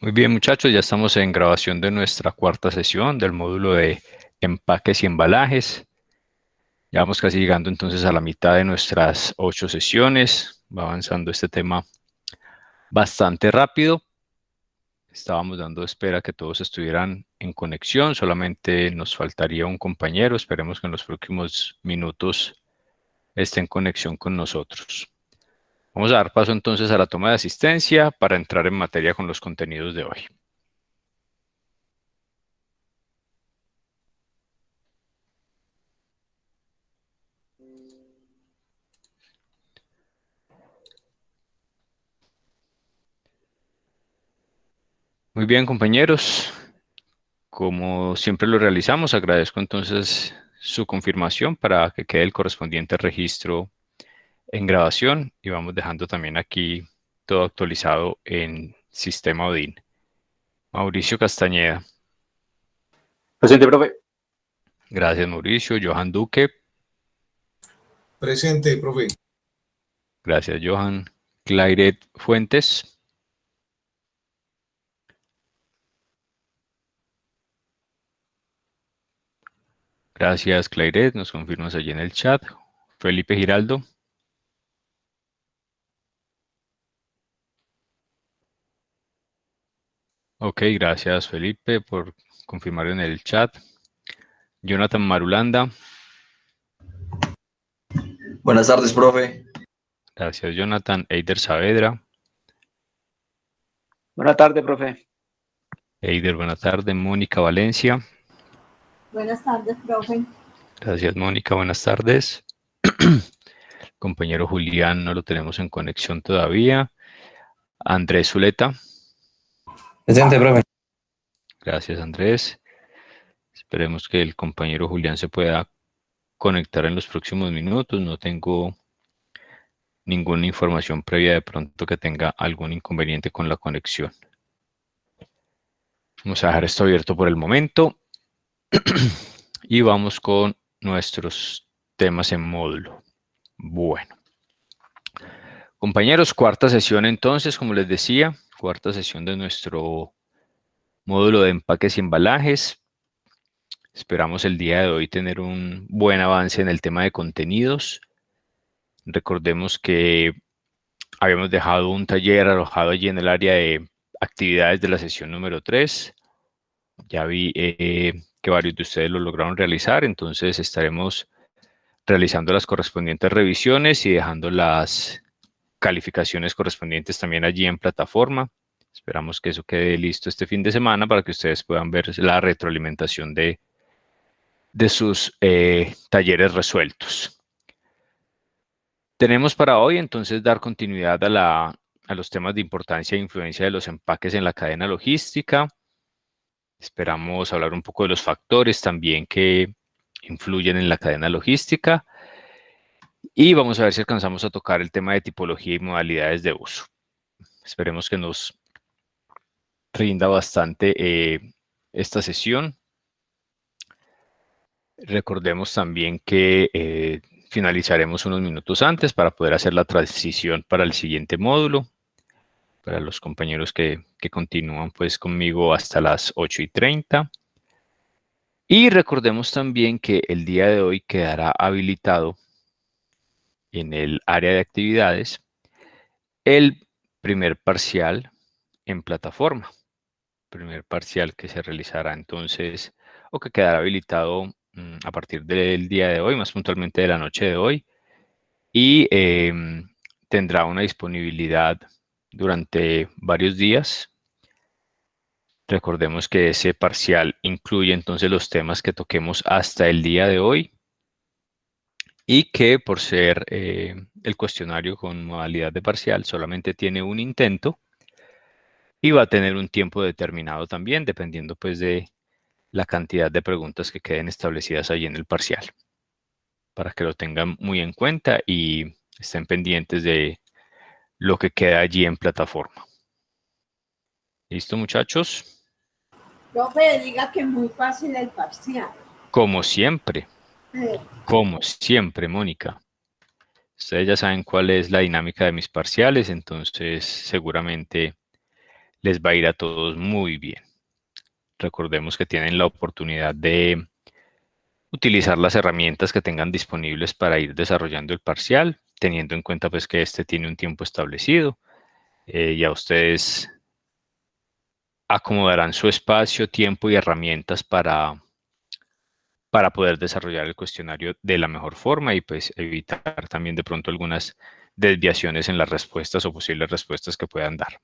Muy bien, muchachos, ya estamos en grabación de nuestra cuarta sesión del módulo de empaques y embalajes. Ya vamos casi llegando entonces a la mitad de nuestras 8 sesiones. Va avanzando este tema bastante rápido. Estábamos dando espera que todos estuvieran en conexión. Solamente nos faltaría un compañero. Esperemos que en los próximos minutos esté en conexión con nosotros. Vamos a dar paso entonces a la toma de asistencia para entrar en materia con los contenidos de hoy. Muy bien, compañeros. Como siempre lo realizamos, agradezco entonces su confirmación para que quede el correspondiente registro en grabación y vamos dejando también aquí todo actualizado en Sistema Odin. Mauricio Castañeda. Presente, profe. Gracias, Mauricio. Johan Duque. Presente, profe. Gracias, Johan. Clairet Fuentes. Gracias, Clairet. Nos confirmas allí en el chat. Felipe Giraldo. Ok, gracias, Felipe, por confirmar en el chat. Jonathan Marulanda. Buenas tardes, profe. Gracias, Jonathan. Eider Saavedra. Buenas tardes, profe. Eider, buenas tardes. Mónica Valencia. Buenas tardes, profe. Gracias, Mónica. Buenas tardes. Compañero Julián no lo tenemos en conexión todavía. Andrés Zuleta. Presente, profe. Gracias, Andrés. Esperemos que el compañero Julián se pueda conectar en los próximos minutos. No tengo ninguna información previa de pronto que tenga algún inconveniente con la conexión. Vamos a dejar esto abierto por el momento. Y vamos con nuestros temas en módulo. Bueno. Compañeros, cuarta sesión entonces, como les decía, cuarta sesión de nuestro módulo de empaques y embalajes. Esperamos el día de hoy tener un buen avance en el tema de contenidos. Recordemos que habíamos dejado un taller alojado allí en el área de actividades de la sesión número 3. Ya vi que varios de ustedes lo lograron realizar, entonces estaremos realizando las correspondientes revisiones y dejando las calificaciones correspondientes también allí en plataforma. Esperamos que eso quede listo este fin de semana para que ustedes puedan ver la retroalimentación de sus talleres resueltos. Tenemos para hoy entonces dar continuidad a los temas de importancia e influencia de los empaques en la cadena logística. Esperamos hablar un poco de los factores también que influyen en la cadena logística. Y vamos a ver si alcanzamos a tocar el tema de tipología y modalidades de uso. Esperemos que nos rinda bastante esta sesión. Recordemos también que finalizaremos unos minutos antes para poder hacer la transición para el siguiente módulo. Para los compañeros que continúan pues conmigo hasta las 8:30. Y recordemos también que el día de hoy quedará habilitado en el área de actividades el primer parcial en plataforma. Primer parcial que se realizará entonces o que quedará habilitado a partir del día de hoy, más puntualmente de la noche de hoy, y tendrá una disponibilidad durante varios días. Recordemos que ese parcial incluye entonces los temas que toquemos hasta el día de hoy y que por ser el cuestionario con modalidad de parcial solamente tiene un intento y va a tener un tiempo determinado también, dependiendo pues de la cantidad de preguntas que queden establecidas ahí en el parcial, para que lo tengan muy en cuenta y estén pendientes de lo que queda allí en plataforma. ¿Listo, muchachos? Profe, diga que es muy fácil el parcial. Como siempre, Mónica. Ustedes ya saben cuál es la dinámica de mis parciales, entonces seguramente les va a ir a todos muy bien. Recordemos que tienen la oportunidad de utilizar las herramientas que tengan disponibles para ir desarrollando el parcial, teniendo en cuenta pues que este tiene un tiempo establecido. Ya ustedes acomodarán su espacio, tiempo y herramientas para poder desarrollar el cuestionario de la mejor forma y pues evitar también de pronto algunas desviaciones en las respuestas o posibles respuestas que puedan dar.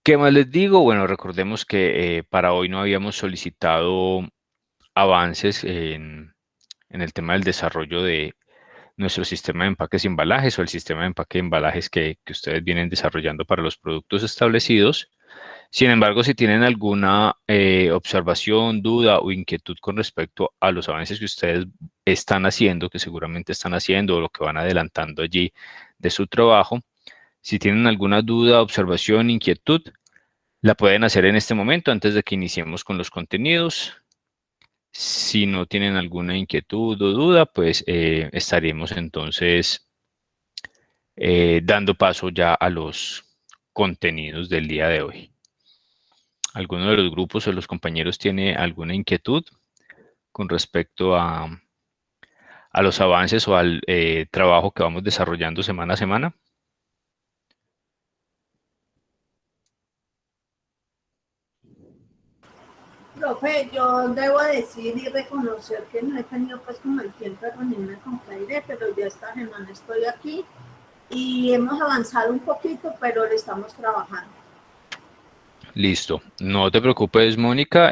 ¿Qué más les digo? Bueno, recordemos que para hoy no habíamos solicitado avances en el tema del desarrollo de nuestro sistema de empaques y embalajes o el sistema de empaque y embalajes que ustedes vienen desarrollando para los productos establecidos. Sin embargo, si tienen alguna observación, duda o inquietud con respecto a los avances que ustedes están haciendo, que seguramente están haciendo o lo que van adelantando allí de su trabajo, si tienen alguna duda, observación, inquietud, la pueden hacer en este momento antes de que iniciemos con los contenidos. Si no tienen alguna inquietud o duda, pues estaremos entonces dando paso ya a los contenidos del día de hoy. ¿Alguno de los grupos o los compañeros tiene alguna inquietud con respecto a los avances o al trabajo que vamos desarrollando semana a semana? Profe, yo debo decir y reconocer que no he tenido pues como el tiempo de reunirme con Claire, pero ya esta semana estoy aquí y hemos avanzado un poquito, pero le estamos trabajando. Listo. No te preocupes, Mónica.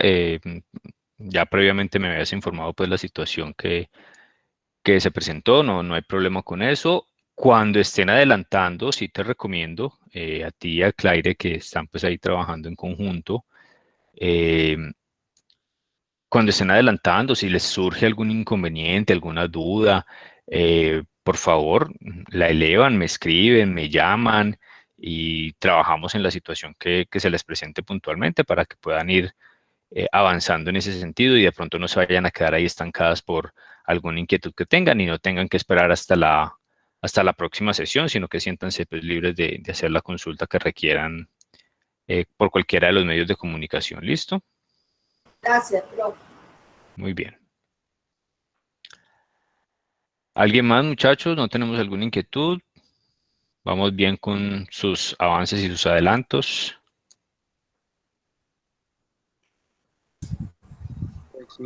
Ya previamente me habías informado pues la situación que se presentó, no hay problema con eso. Cuando estén adelantando, sí te recomiendo a ti y a Claire que están pues ahí trabajando en conjunto. Cuando estén adelantando, si les surge algún inconveniente, alguna duda, por favor, la elevan, me escriben, me llaman y trabajamos en la situación que se les presente puntualmente para que puedan ir avanzando en ese sentido y de pronto no se vayan a quedar ahí estancadas por alguna inquietud que tengan y no tengan que esperar hasta la próxima sesión, sino que siéntanse pues, libres de hacer la consulta que requieran por cualquiera de los medios de comunicación. ¿Listo? Gracias, profe. Muy bien. ¿Alguien más, muchachos? ¿No tenemos alguna inquietud? ¿Vamos bien con sus avances y sus adelantos?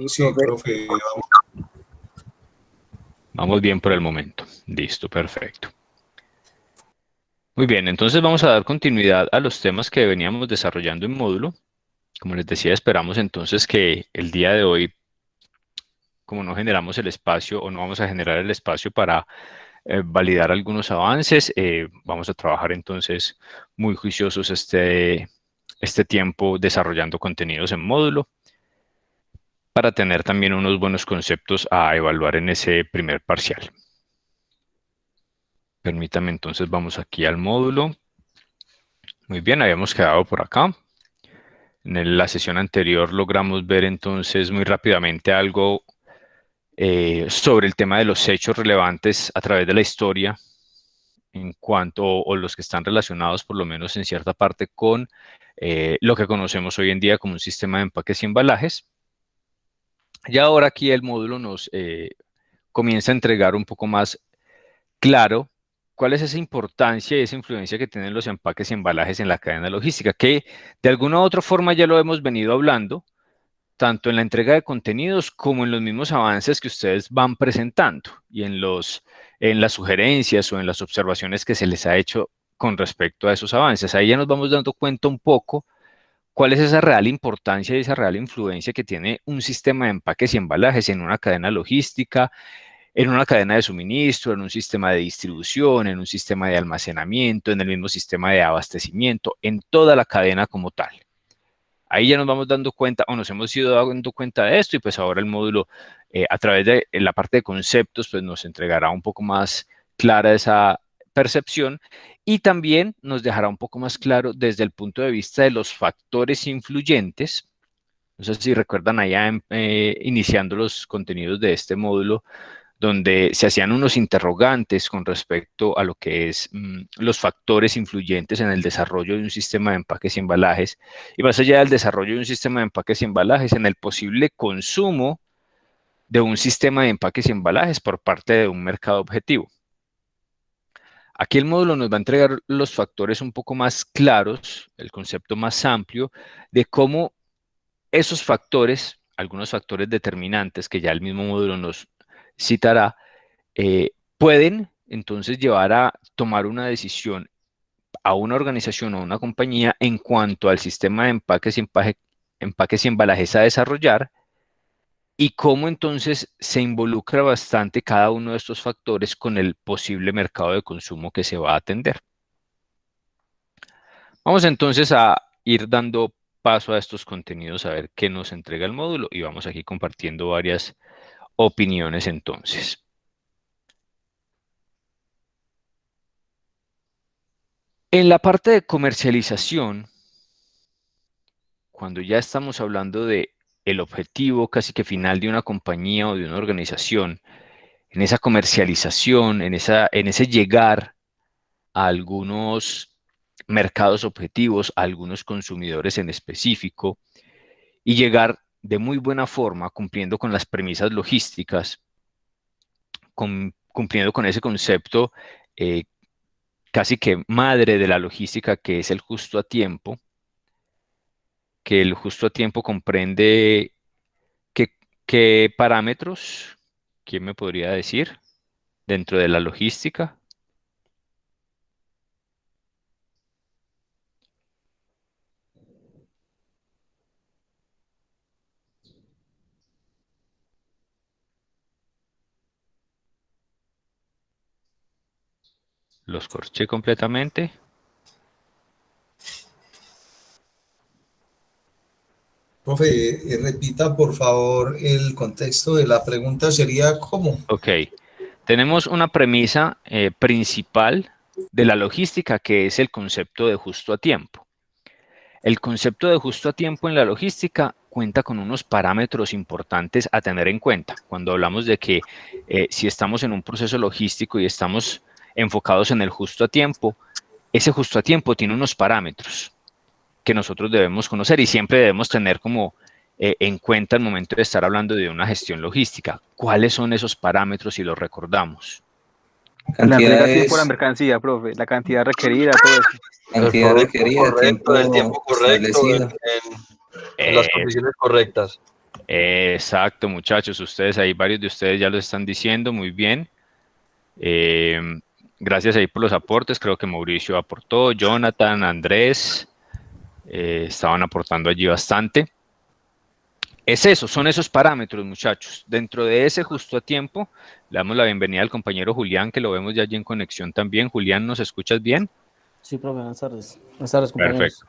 Sí, profe, Vamos bien por el momento. Listo, perfecto. Muy bien, entonces vamos a dar continuidad a los temas que veníamos desarrollando en módulo. Como les decía, esperamos entonces que el día de hoy, como no generamos el espacio o no vamos a generar el espacio para validar algunos avances, vamos a trabajar entonces muy juiciosos este tiempo desarrollando contenidos en módulo para tener también unos buenos conceptos a evaluar en ese primer parcial. Permítame entonces, vamos aquí al módulo. Muy bien, habíamos quedado por acá. En la sesión anterior logramos ver entonces muy rápidamente algo sobre el tema de los hechos relevantes a través de la historia en cuanto, o los que están relacionados por lo menos en cierta parte con lo que conocemos hoy en día como un sistema de empaques y embalajes. Y ahora aquí el módulo nos comienza a entregar un poco más claro cuál es esa importancia y esa influencia que tienen los empaques y embalajes en la cadena logística, que de alguna u otra forma ya lo hemos venido hablando, tanto en la entrega de contenidos como en los mismos avances que ustedes van presentando y en las sugerencias o en las observaciones que se les ha hecho con respecto a esos avances. Ahí ya nos vamos dando cuenta un poco cuál es esa real importancia y esa real influencia que tiene un sistema de empaques y embalajes en una cadena logística, en una cadena de suministro, en un sistema de distribución, en un sistema de almacenamiento, en el mismo sistema de abastecimiento, en toda la cadena como tal. Ahí ya nos vamos dando cuenta, o nos hemos ido dando cuenta de esto, y pues ahora el módulo, a través de la parte de conceptos, pues nos entregará un poco más clara esa percepción y también nos dejará un poco más claro desde el punto de vista de los factores influyentes. No sé si recuerdan allá iniciando los contenidos de este módulo, donde se hacían unos interrogantes con respecto a lo que es los factores influyentes en el desarrollo de un sistema de empaques y embalajes, y más allá del desarrollo de un sistema de empaques y embalajes, en el posible consumo de un sistema de empaques y embalajes por parte de un mercado objetivo. Aquí el módulo nos va a entregar los factores un poco más claros, el concepto más amplio de cómo esos factores, algunos factores determinantes que ya el mismo módulo nos citará, pueden entonces llevar a tomar una decisión a una organización o a una compañía en cuanto al sistema de empaques y embalajes a desarrollar, y cómo entonces se involucra bastante cada uno de estos factores con el posible mercado de consumo que se va a atender. Vamos entonces a ir dando paso a estos contenidos, a ver qué nos entrega el módulo, y vamos aquí compartiendo varias opiniones entonces. En la parte de comercialización, cuando ya estamos hablando de el objetivo casi que final de una compañía o de una organización, en esa comercialización, en ese llegar a algunos mercados objetivos, a algunos consumidores en específico, y llegar de muy buena forma cumpliendo con las premisas logísticas, cumpliendo con ese concepto casi que madre de la logística, que es el justo a tiempo, que el justo a tiempo comprende qué parámetros, ¿quién me podría decir? Dentro de la logística. Los corché completamente. Profe, repita por favor el contexto de la pregunta, sería ¿cómo? Ok, tenemos una premisa principal de la logística, que es el concepto de justo a tiempo. El concepto de justo a tiempo en la logística cuenta con unos parámetros importantes a tener en cuenta. Cuando hablamos de que si estamos en un proceso logístico y estamos enfocados en el justo a tiempo, ese justo a tiempo tiene unos parámetros que nosotros debemos conocer y siempre debemos tener como en cuenta al momento de estar hablando de una gestión logística. ¿Cuáles son esos parámetros si los recordamos? La entrega a tiempo de la mercancía, profe, la cantidad requerida, todo eso. Cantidad requerida, tiempo el tiempo correcto, establecido. en las condiciones correctas. Exacto, muchachos, ustedes ahí, varios de ustedes ya lo están diciendo, muy bien. Gracias ahí por los aportes, creo que Mauricio aportó, Jonathan, Andrés, estaban aportando allí bastante. Es eso, son esos parámetros, muchachos. Dentro de ese justo a tiempo, le damos la bienvenida al compañero Julián, que lo vemos ya allí en conexión también. Julián, ¿nos escuchas bien? Sí, profe, buenas tardes. Buenas tardes, compañeros. Perfecto.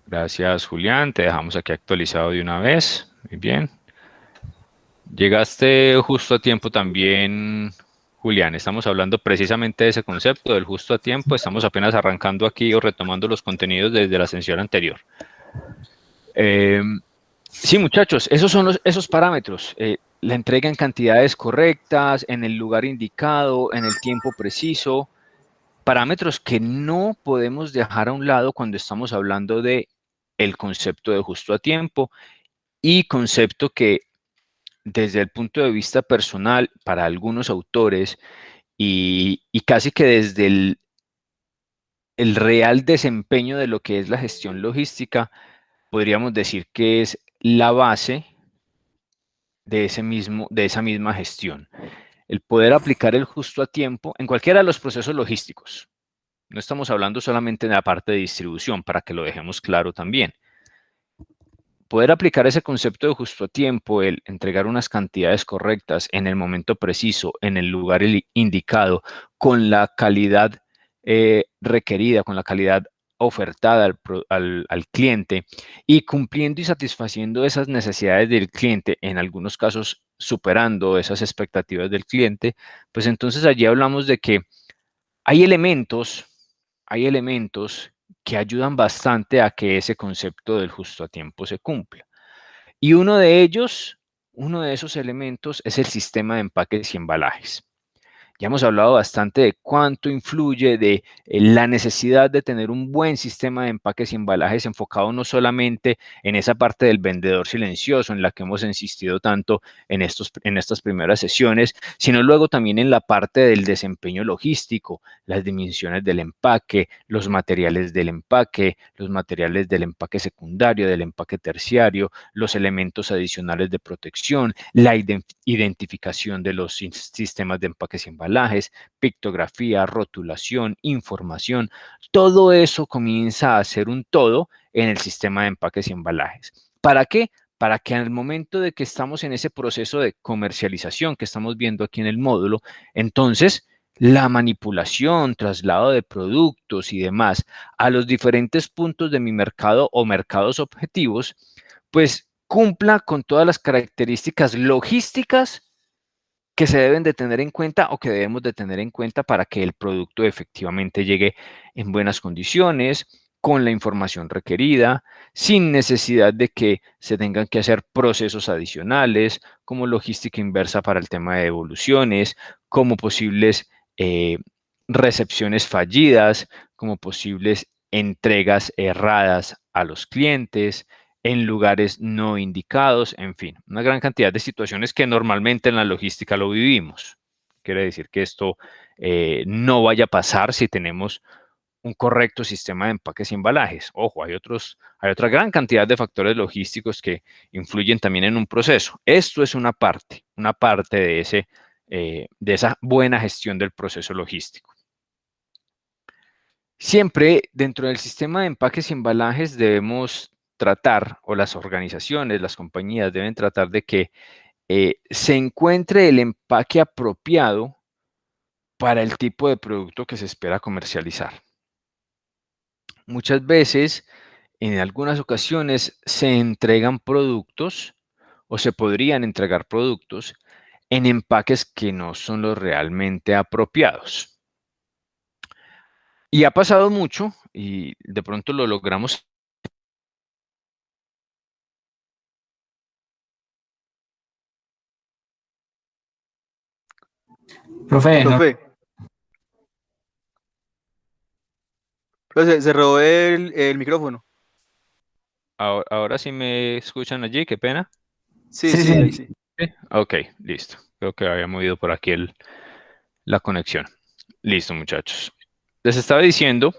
Gracias, Julián. Te dejamos aquí actualizado de una vez. Muy bien. Llegaste justo a tiempo también, Julián. Estamos hablando precisamente de ese concepto del justo a tiempo. Estamos apenas arrancando aquí o retomando los contenidos desde la sesión anterior. Sí, muchachos, esos son esos parámetros. La entrega en cantidades correctas, en el lugar indicado, en el tiempo preciso. Parámetros que no podemos dejar a un lado cuando estamos hablando de el concepto de justo a tiempo, y concepto que desde el punto de vista personal para algunos autores y casi que desde el real desempeño de lo que es la gestión logística, podríamos decir que es la base de esa misma gestión. El poder aplicar el justo a tiempo en cualquiera de los procesos logísticos. No estamos hablando solamente de la parte de distribución, para que lo dejemos claro también. Poder aplicar ese concepto de justo a tiempo, el entregar unas cantidades correctas en el momento preciso, en el lugar indicado, con la calidad requerida, con la calidad ofertada al cliente, y cumpliendo y satisfaciendo esas necesidades del cliente, en algunos casos superando esas expectativas del cliente, pues entonces allí hablamos de que hay elementos que ayudan bastante a que ese concepto del justo a tiempo se cumpla. Y uno de ellos uno de esos elementos es el sistema de empaques y embalajes. Ya hemos hablado bastante de cuánto influye de la necesidad de tener un buen sistema de empaques y embalajes enfocado no solamente en esa parte del vendedor silencioso en la que hemos insistido tanto en estas primeras sesiones, sino luego también en la parte del desempeño logístico, las dimensiones del empaque, los materiales del empaque secundario, del empaque terciario, los elementos adicionales de protección, la identificación de los sistemas de empaques y embalajes, pictografía, rotulación, información, todo eso comienza a ser un todo en el sistema de empaques y embalajes. ¿Para qué? Para que al momento de que estamos en ese proceso de comercialización que estamos viendo aquí en el módulo, entonces la manipulación, traslado de productos y demás a los diferentes puntos de mi mercado o mercados objetivos, pues cumpla con todas las características logísticas que se deben de tener en cuenta o que debemos de tener en cuenta para que el producto efectivamente llegue en buenas condiciones, con la información requerida, sin necesidad de que se tengan que hacer procesos adicionales, como logística inversa para el tema de devoluciones, como posibles recepciones fallidas, como posibles entregas erradas a los clientes, en lugares no indicados, en fin, una gran cantidad de situaciones que normalmente en la logística lo vivimos. Quiere decir que esto no vaya a pasar si tenemos un correcto sistema de empaques y embalajes. Ojo, hay otra gran cantidad de factores logísticos que influyen también en un proceso. Esto es una parte de esa buena gestión del proceso logístico. Siempre dentro del sistema de empaques y embalajes debemos tratar, o las organizaciones, las compañías deben tratar de que se encuentre el empaque apropiado para el tipo de producto que se espera comercializar. Muchas veces, en algunas ocasiones, se entregan productos o se podrían entregar productos en empaques que no son los realmente apropiados. Y ha pasado mucho y de pronto lo logramos. Profe, no, Profe. Profe, se robó el micrófono. Ahora sí me escuchan allí, qué pena. Sí, sí, ahí sí. ¿Sí? Ok, listo. Creo que había movido por aquí la conexión. Listo, muchachos. Les estaba diciendo,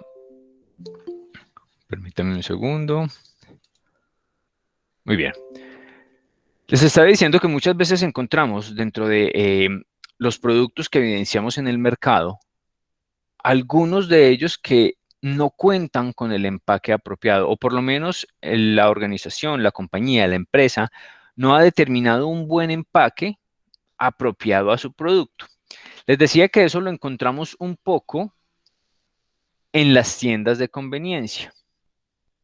permítanme un segundo. Muy bien. Les estaba diciendo que muchas veces encontramos dentro de los productos que evidenciamos en el mercado, algunos de ellos que no cuentan con el empaque apropiado, o por lo menos la organización, la compañía, la empresa, no ha determinado un buen empaque apropiado a su producto. Les decía que eso lo encontramos un poco en las tiendas de conveniencia.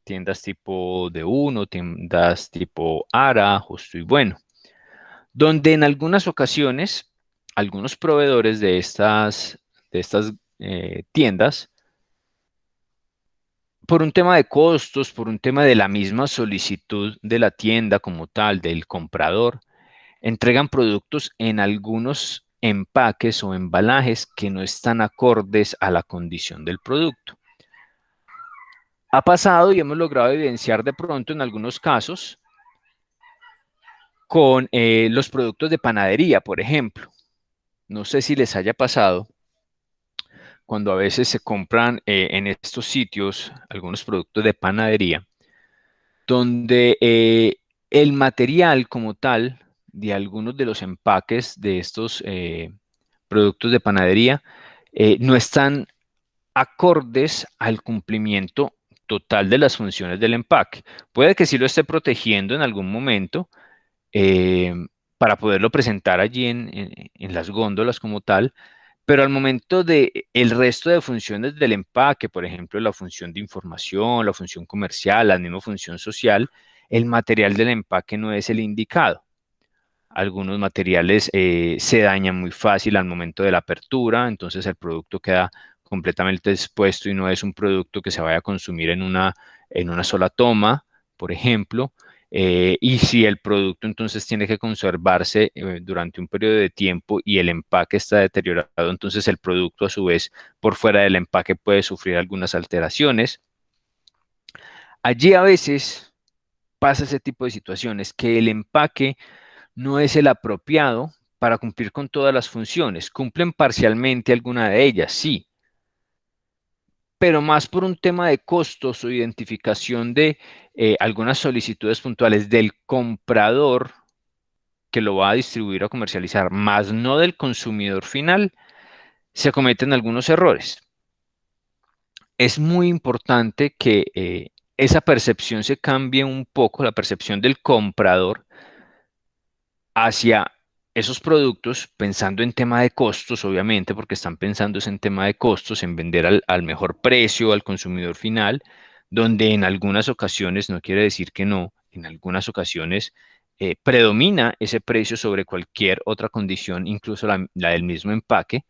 Tiendas tipo D1, tiendas tipo ARA, Justo y Bueno, donde en algunas ocasiones algunos proveedores de estas tiendas, por un tema de costos, por un tema de la misma solicitud de la tienda como tal, del comprador, entregan productos en algunos empaques o embalajes que no están acordes a la condición del producto. Ha pasado y hemos logrado evidenciar de pronto en algunos casos con los productos de panadería, por ejemplo. No sé si les haya pasado cuando a veces se compran en estos sitios algunos productos de panadería, donde el material como tal de algunos de los empaques de estos productos de panadería no están acordes al cumplimiento total de las funciones del empaque. Puede que sí lo esté protegiendo en algún momento eh, para poderlo presentar allí en las góndolas como tal, pero al momento de el resto de funciones del empaque, por ejemplo, la función de información, la función comercial, la misma función social, el material del empaque no es el indicado. Algunos materiales se dañan muy fácil al momento de la apertura, entonces el producto queda completamente expuesto y no es un producto que se vaya a consumir en una sola toma, por ejemplo. y si el producto entonces tiene que conservarse durante un periodo de tiempo y el empaque está deteriorado, entonces el producto a su vez por fuera del empaque puede sufrir algunas alteraciones. Allí a veces pasa ese tipo de situaciones, que el empaque no es el apropiado para cumplir con todas las funciones. Cumplen parcialmente alguna de ellas, sí, pero más por un tema de costos o identificación de algunas solicitudes puntuales del comprador que lo va a distribuir o comercializar, más no del consumidor final, se cometen algunos errores. Es muy importante que esa percepción se cambie un poco, la percepción del comprador hacia esos productos, pensando en tema de costos, obviamente, porque están pensando en tema de costos, en vender al mejor precio al consumidor final, donde en algunas ocasiones, no quiere decir que no, en algunas ocasiones predomina ese precio sobre cualquier otra condición, incluso la del mismo empaque,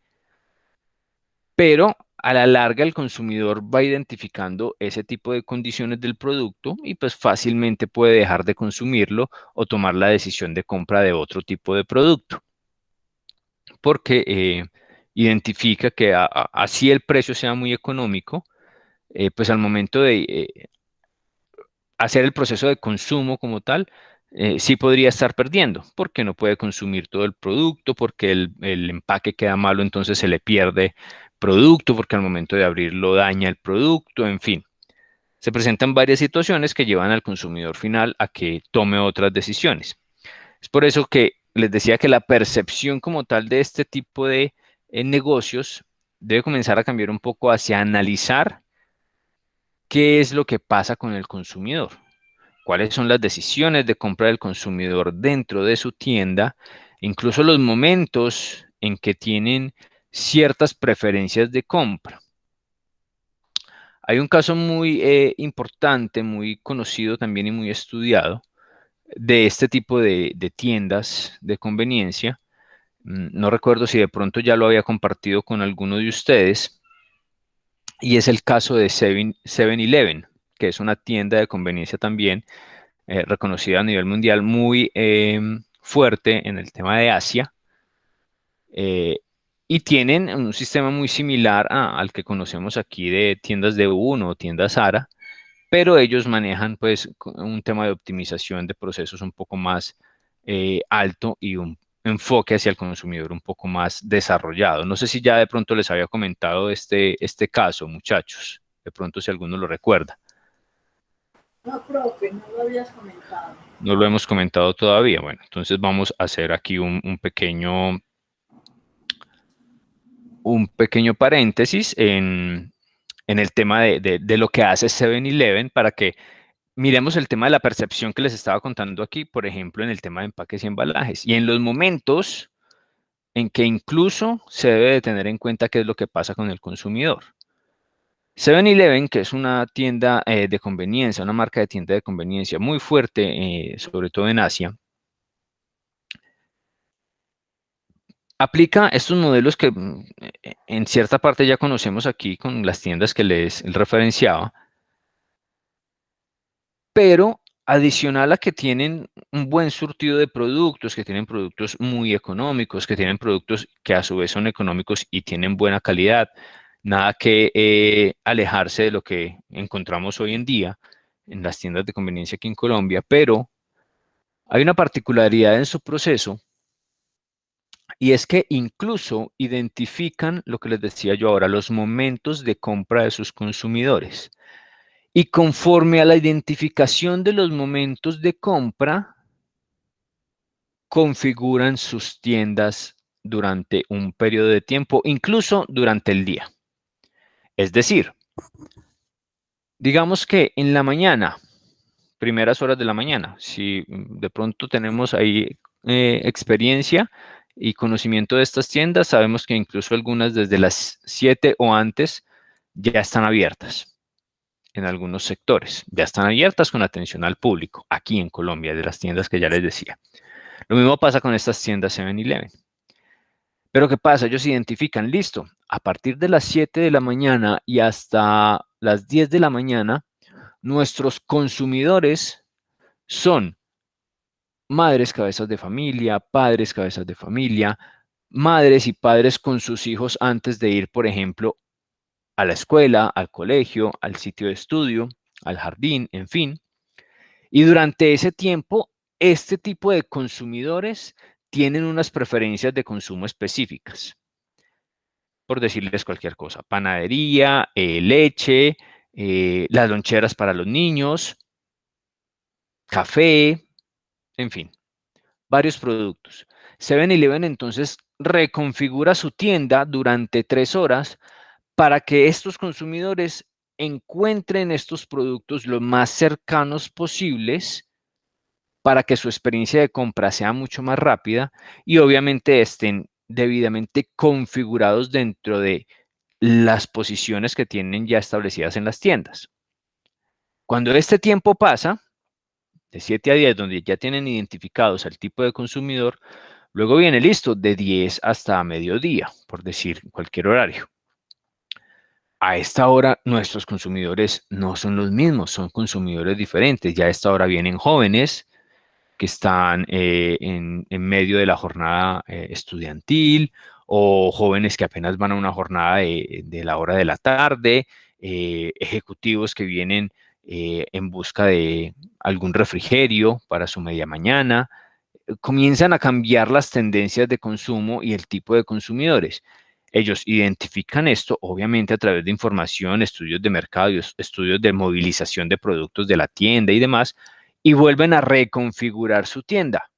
pero a la larga el consumidor va identificando ese tipo de condiciones del producto y pues fácilmente puede dejar de consumirlo o tomar la decisión de compra de otro tipo de producto, porque identifica que así el precio sea muy económico, pues al momento de hacer el proceso de consumo como tal, sí podría estar perdiendo, porque no puede consumir todo el producto, porque el empaque queda malo, entonces se le pierde producto, porque al momento de abrirlo daña el producto, en fin. Se presentan varias situaciones que llevan al consumidor final a que tome otras decisiones. Es por eso que les decía que la percepción como tal de este tipo de negocios debe comenzar a cambiar un poco hacia analizar qué es lo que pasa con el consumidor, cuáles son las decisiones de compra del consumidor dentro de su tienda, incluso los momentos en que tienen ciertas preferencias de compra. Hay un caso muy importante, muy conocido también y muy estudiado de este tipo de tiendas de conveniencia. No recuerdo si de pronto ya lo había compartido con alguno de ustedes, y es el caso de 7-Eleven, que es una tienda de conveniencia también reconocida a nivel mundial, muy fuerte en el tema de Asia, y tienen un sistema muy similar al que conocemos aquí de tiendas de Uno o tiendas Zara, pero ellos manejan pues un tema de optimización de procesos un poco más alto y un enfoque hacia el consumidor un poco más desarrollado. No sé si ya de pronto les había comentado este caso, muchachos, de pronto si alguno lo recuerda. No, profe, no lo habías comentado. No lo hemos comentado todavía. Bueno, entonces vamos a hacer aquí un pequeño paréntesis en el tema de lo que hace 7-Eleven para que miremos el tema de la percepción que les estaba contando aquí, por ejemplo, en el tema de empaques y embalajes. Y en los momentos en que incluso se debe de tener en cuenta qué es lo que pasa con el consumidor. 7-Eleven, que es una tienda de conveniencia, una marca de tienda de conveniencia muy fuerte, sobre todo en Asia, aplica estos modelos que en cierta parte ya conocemos aquí con las tiendas que les referenciaba, pero adicional a que tienen un buen surtido de productos, que tienen productos muy económicos, que tienen productos que a su vez son económicos y tienen buena calidad, nada que alejarse de lo que encontramos hoy en día en las tiendas de conveniencia aquí en Colombia, pero hay una particularidad en su proceso, y es que incluso identifican lo que les decía yo ahora, los momentos de compra de sus consumidores. Y conforme a la identificación de los momentos de compra, configuran sus tiendas durante un periodo de tiempo, incluso durante el día. Es decir, digamos que en la mañana, primeras horas de la mañana, si de pronto tenemos ahí experiencia y conocimiento de estas tiendas, sabemos que incluso algunas desde las 7 o antes ya están abiertas. En algunos sectores ya están abiertas con atención al público, aquí en Colombia, de las tiendas que ya les decía. Lo mismo pasa con estas tiendas 7-Eleven. Pero ¿qué pasa? Ellos identifican, listo, a partir de las 7 de la mañana y hasta las 10 de la mañana, nuestros consumidores son madres cabezas de familia, padres cabezas de familia, madres y padres con sus hijos antes de ir, por ejemplo, a la escuela, al colegio, al sitio de estudio, al jardín, en fin. Y durante ese tiempo, este tipo de consumidores tienen unas preferencias de consumo específicas. Por decirles cualquier cosa, panadería, leche, las loncheras para los niños, café, en fin, varios productos. 7-Eleven entonces reconfigura su tienda durante 3 horas para que estos consumidores encuentren estos productos lo más cercanos posibles para que su experiencia de compra sea mucho más rápida y obviamente estén debidamente configurados dentro de las posiciones que tienen ya establecidas en las tiendas. Cuando este tiempo pasa, de 7 a 10, donde ya tienen identificados al tipo de consumidor, luego viene listo de 10 hasta mediodía, por decir cualquier horario. A esta hora nuestros consumidores no son los mismos, son consumidores diferentes. Ya a esta hora vienen jóvenes que están en medio de la jornada estudiantil o jóvenes que apenas van a una jornada de la hora de la tarde, ejecutivos que vienen en busca de algún refrigerio para su media mañana. Comienzan a cambiar las tendencias de consumo y el tipo de consumidores. Ellos identifican esto, obviamente, a través de información, estudios de mercado, estudios de movilización de productos de la tienda y demás, y vuelven a reconfigurar su tienda.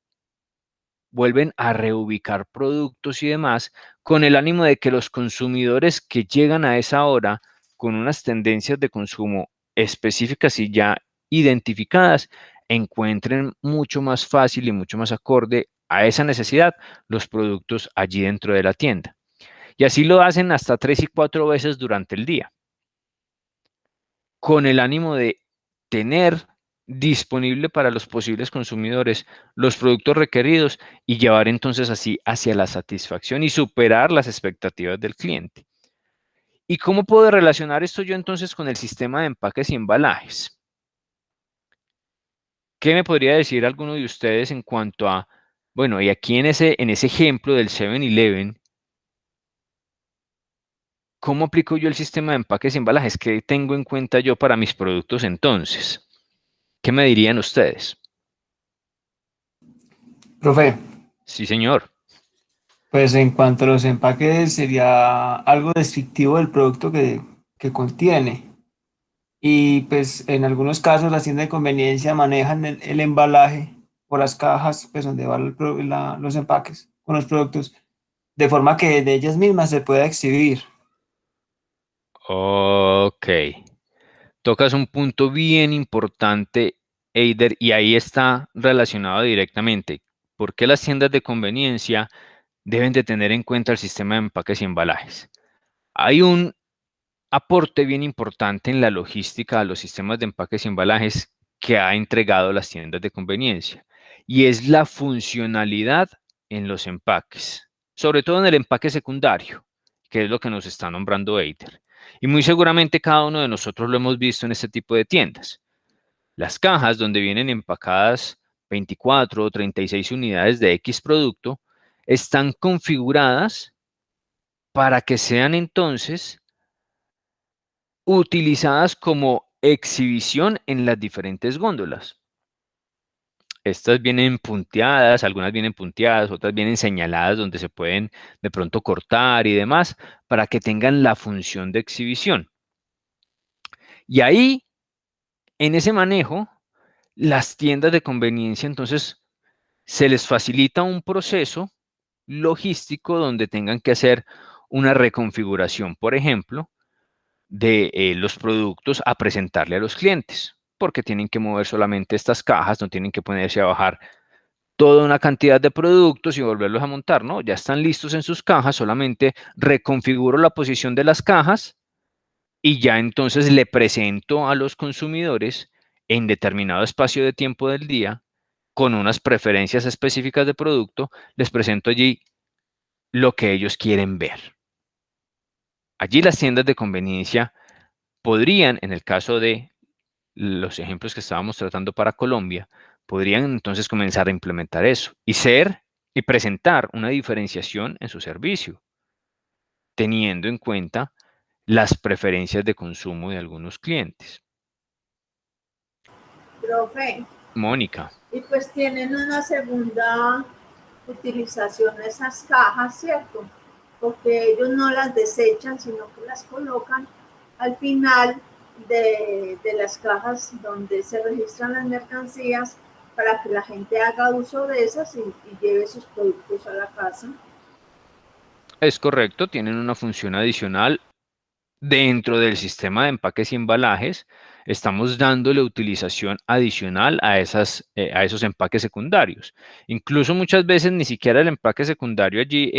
Vuelven a reubicar productos y demás con el ánimo de que los consumidores que llegan a esa hora con unas tendencias de consumo específicas y ya identificadas, encuentren mucho más fácil y mucho más acorde a esa necesidad los productos allí dentro de la tienda. Y así lo hacen hasta 3 y 4 veces durante el día, con el ánimo de tener disponible para los posibles consumidores los productos requeridos y llevar entonces así hacia la satisfacción y superar las expectativas del cliente. ¿Y cómo puedo relacionar esto yo entonces con el sistema de empaques y embalajes? ¿Qué me podría decir alguno de ustedes en cuanto a, bueno, y aquí en ese ejemplo del 7-Eleven, ¿cómo aplico yo el sistema de empaques y embalajes? ¿Qué tengo en cuenta yo para mis productos entonces? ¿Qué me dirían ustedes? Profe, Sí, señor. pues en cuanto a los empaques sería algo descriptivo del producto que contiene. Y pues en algunos casos las tiendas de conveniencia manejan el embalaje o las cajas, pues donde van los empaques con los productos, de forma que de ellas mismas se pueda exhibir. Ok. Tocas un punto bien importante, Eider, y ahí está relacionado directamente. ¿Por qué las tiendas de conveniencia deben de tener en cuenta el sistema de empaques y embalajes? Hay un aporte bien importante en la logística a los sistemas de empaques y embalajes que ha entregado las tiendas de conveniencia, y es la funcionalidad en los empaques, sobre todo en el empaque secundario, que es lo que nos está nombrando Eider. Y muy seguramente cada uno de nosotros lo hemos visto en este tipo de tiendas. Las cajas donde vienen empacadas 24 o 36 unidades de X producto están configuradas para que sean entonces utilizadas como exhibición en las diferentes góndolas. Estas vienen punteadas, algunas vienen punteadas, otras vienen señaladas donde se pueden de pronto cortar y demás para que tengan la función de exhibición. Y ahí, en ese manejo, las tiendas de conveniencia entonces se les facilita un proceso logístico donde tengan que hacer una reconfiguración, por ejemplo, de los productos a presentarle a los clientes, porque tienen que mover solamente estas cajas, no tienen que ponerse a bajar toda una cantidad de productos y volverlos a montar, ¿no? Ya están listos en sus cajas, solamente reconfiguro la posición de las cajas y ya entonces le presento a los consumidores en determinado espacio de tiempo del día, con unas preferencias específicas de producto, les presento allí lo que ellos quieren ver. Allí las tiendas de conveniencia podrían, en el caso de los ejemplos que estábamos tratando para Colombia, podrían entonces comenzar a implementar eso y presentar una diferenciación en su servicio, teniendo en cuenta las preferencias de consumo de algunos clientes. Profe. Mónica. Y pues tienen una segunda utilización esas cajas, ¿cierto? Porque ellos no las desechan, sino que las colocan al final de las cajas donde se registran las mercancías para que la gente haga uso de esas y lleve sus productos a la casa. Es correcto, tienen una función adicional dentro del sistema de empaques y embalajes. Estamos dándole utilización adicional a esos empaques secundarios. Incluso muchas veces ni siquiera el empaque secundario allí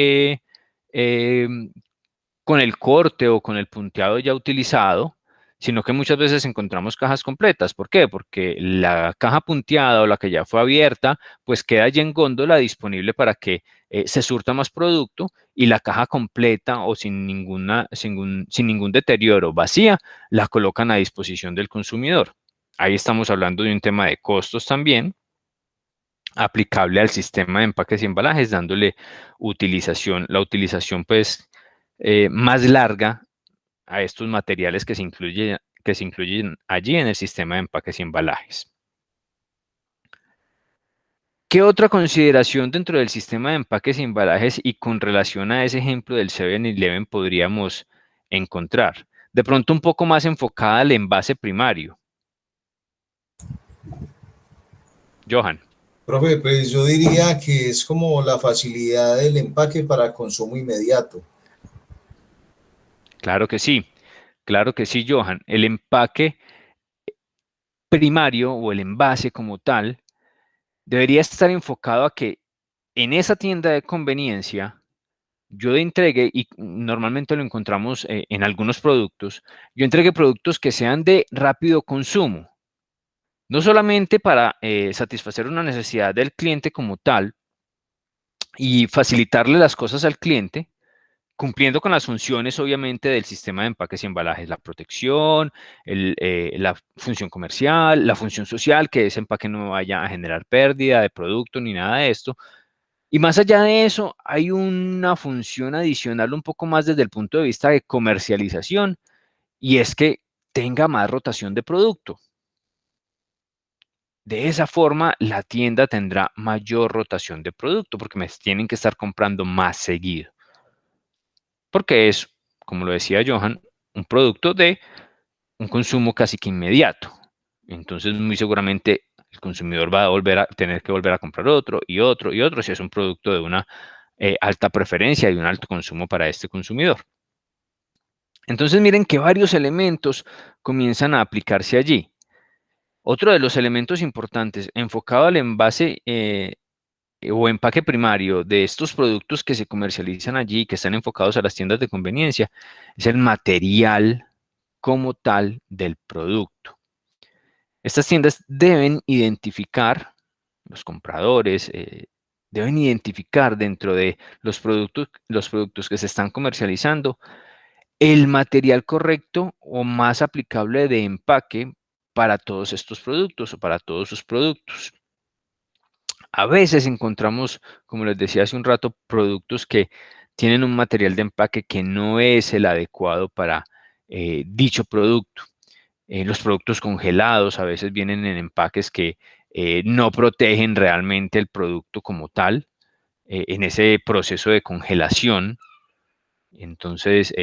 con el corte o con el punteado ya utilizado, sino que muchas veces encontramos cajas completas. ¿Por qué? Porque la caja punteada o la que ya fue abierta, pues queda allí en góndola disponible para que se surta más producto, y la caja completa o sin ningún deterioro, vacía, la colocan a disposición del consumidor. Ahí estamos hablando de un tema de costos también, aplicable al sistema de empaques y embalajes, dándole la utilización pues más larga a estos materiales que se incluyen allí en el sistema de empaques y embalajes. ¿Qué otra consideración dentro del sistema de empaques y embalajes y con relación a ese ejemplo del 7-Eleven podríamos encontrar? De pronto un poco más enfocada al envase primario. Johan. Profe, pues yo diría que es como la facilidad del empaque para consumo inmediato. Claro que sí, Johan. El empaque primario o el envase como tal debería estar enfocado a que en esa tienda de conveniencia yo entregue, y normalmente lo encontramos en algunos productos, yo entregue productos que sean de rápido consumo, no solamente para satisfacer una necesidad del cliente como tal y facilitarle las cosas al cliente, cumpliendo con las funciones, obviamente, del sistema de empaques y embalajes, la protección, la función comercial, la función social, que ese empaque no vaya a generar pérdida de producto ni nada de esto. Y más allá de eso, hay una función adicional un poco más desde el punto de vista de comercialización, y es que tenga más rotación de producto. De esa forma, la tienda tendrá mayor rotación de producto porque me tienen que estar comprando más seguido. Porque es, como lo decía Johan, un producto de un consumo casi que inmediato. Entonces, muy seguramente el consumidor va a tener que volver a comprar otro y otro y otro si es un producto de una alta preferencia y un alto consumo para este consumidor. Entonces, miren que varios elementos comienzan a aplicarse allí. Otro de los elementos importantes enfocado al envase o empaque primario de estos productos que se comercializan allí, que están enfocados a las tiendas de conveniencia, es el material como tal del producto. Estas tiendas deben identificar, los compradores deben identificar dentro de los productos que se están comercializando el material correcto o más aplicable de empaque para todos estos productos o para todos sus productos. A veces encontramos, como les decía hace un rato, productos que tienen un material de empaque que no es el adecuado para dicho producto. Los productos congelados a veces vienen en empaques que no protegen realmente el producto como tal en ese proceso de congelación. Entonces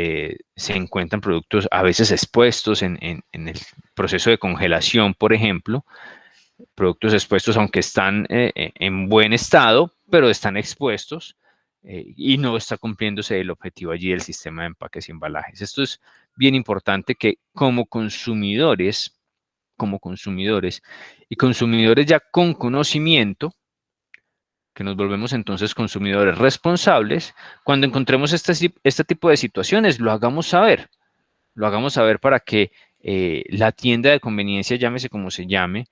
se encuentran productos a veces expuestos en el proceso de congelación, por ejemplo, productos expuestos aunque están en buen estado, pero están expuestos y no está cumpliéndose el objetivo allí del sistema de empaques y embalajes. Esto es bien importante que como consumidores y consumidores ya con conocimiento, que nos volvemos entonces consumidores responsables, cuando encontremos este tipo de situaciones, lo hagamos saber para que la tienda de conveniencia, llámese como se llame,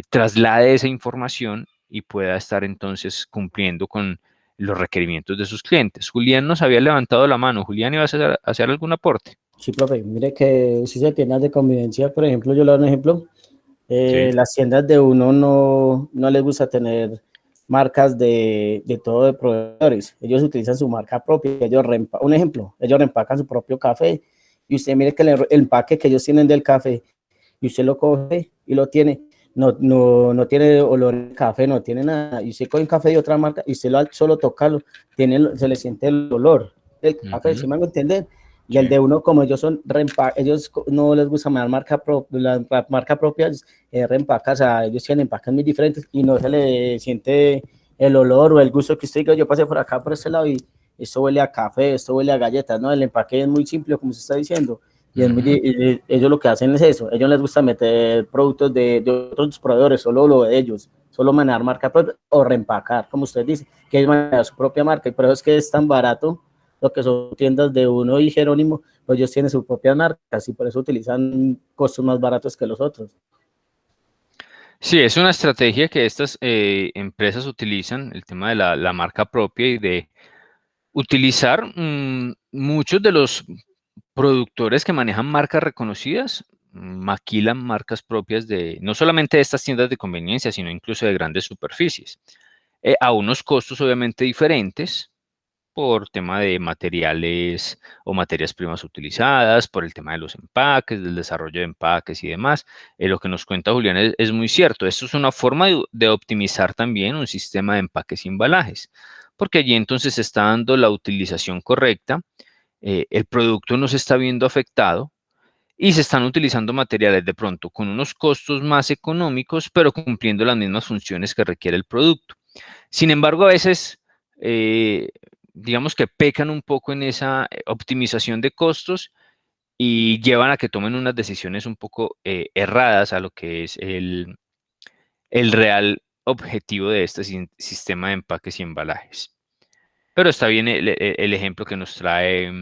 traslade esa información y pueda estar entonces cumpliendo con los requerimientos de sus clientes. Julián nos había levantado la mano. Julián, ¿ibas a hacer algún aporte? Sí, profe, mire que si se tiendas de convivencia, por ejemplo, yo le doy un ejemplo, Sí. Las tiendas de uno no les gusta tener marcas de todo de proveedores. Ellos utilizan su marca propia. Un ejemplo, ellos reempacan su propio café y usted mire que el empaque que ellos tienen del café y usted lo coge y lo tiene, no tiene olor de café, no tiene nada. Y usted coge un café de otra marca y usted solo tocarlo, se le siente el olor del café, ¿sí me hago entender? Y el de uno, como ellos ellos no les gusta más la marca propia, reempaca, o sea, ellos tienen empacas muy diferentes y no se le siente el olor o el gusto que usted diga, yo pasé por acá, por este lado y esto huele a café, esto huele a galletas, ¿no? El empaque es muy simple, como se está diciendo. Y ellos lo que hacen es eso, ellos les gusta meter productos de otros proveedores, solo lo de ellos, solo manejar marca propia o reempacar, como usted dice, que es manejar su propia marca, y por eso es que es tan barato lo que son tiendas de Uno y Jerónimo, pues ellos tienen sus propias marcas y por eso utilizan costos más baratos que los otros. Sí, es una estrategia que estas empresas utilizan, el tema de la marca propia y de utilizar muchos de los productores que manejan marcas reconocidas, maquilan marcas propias de no solamente de estas tiendas de conveniencia, sino incluso de grandes superficies, a unos costos obviamente diferentes por tema de materiales o materias primas utilizadas, por el tema de los empaques, del desarrollo de empaques y demás. Lo que nos cuenta Julián es muy cierto. Esto es una forma de optimizar también un sistema de empaques y embalajes, porque allí entonces se está dando la utilización correcta, el producto no se está viendo afectado y se están utilizando materiales de pronto con unos costos más económicos, pero cumpliendo las mismas funciones que requiere el producto. Sin embargo, a veces, digamos que pecan un poco en esa optimización de costos y llevan a que tomen unas decisiones un poco erradas a lo que es el real objetivo de este sistema de empaques y embalajes. Pero está bien el ejemplo que nos trae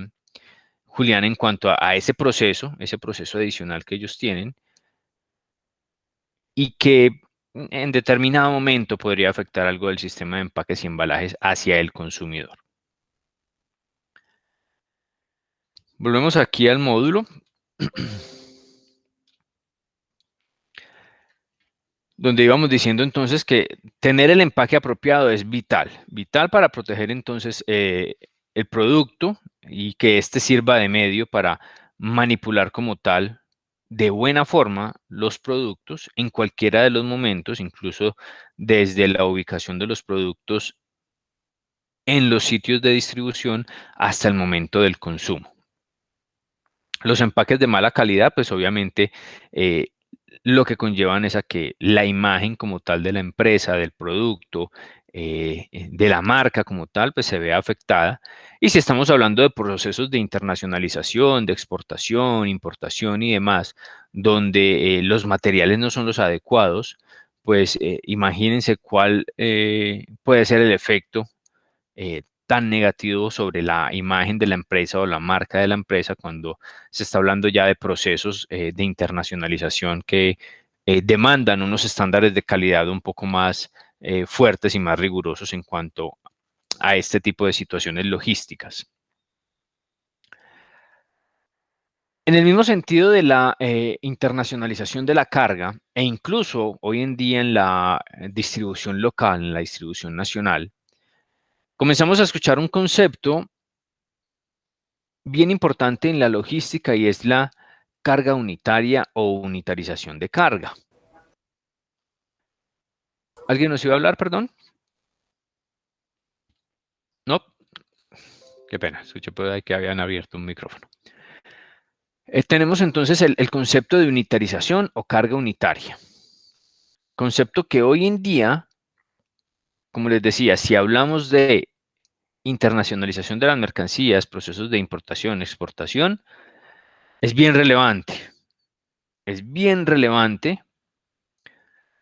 Julián en cuanto a ese proceso adicional que ellos tienen y que en determinado momento podría afectar algo del sistema de empaques y embalajes hacia el consumidor. Volvemos aquí al módulo. Donde íbamos diciendo entonces que tener el empaque apropiado es vital para proteger entonces el producto y que éste sirva de medio para manipular como tal de buena forma los productos en cualquiera de los momentos, incluso desde la ubicación de los productos en los sitios de distribución hasta el momento del consumo. Los empaques de mala calidad, pues obviamente lo que conllevan es a que la imagen como tal de la empresa, del producto, de la marca como tal, pues se vea afectada. Y si estamos hablando de procesos de internacionalización, de exportación, importación y demás, donde los materiales no son los adecuados, pues imagínense cuál puede ser el efecto tan negativo sobre la imagen de la empresa o la marca de la empresa cuando se está hablando ya de procesos de internacionalización que demandan unos estándares de calidad un poco más fuertes y más rigurosos en cuanto a este tipo de situaciones logísticas. En el mismo sentido de la internacionalización de la carga e incluso hoy en día en la distribución local, en la distribución nacional, comenzamos a escuchar un concepto bien importante en la logística y es la carga unitaria o unitarización de carga. ¿Alguien nos iba a hablar, perdón? No. Qué pena, escuché por ahí que habían abierto un micrófono. Tenemos entonces el concepto de unitarización o carga unitaria. Concepto que hoy en día, como les decía, si hablamos de internacionalización de las mercancías, procesos de importación, exportación, es bien relevante. Es bien relevante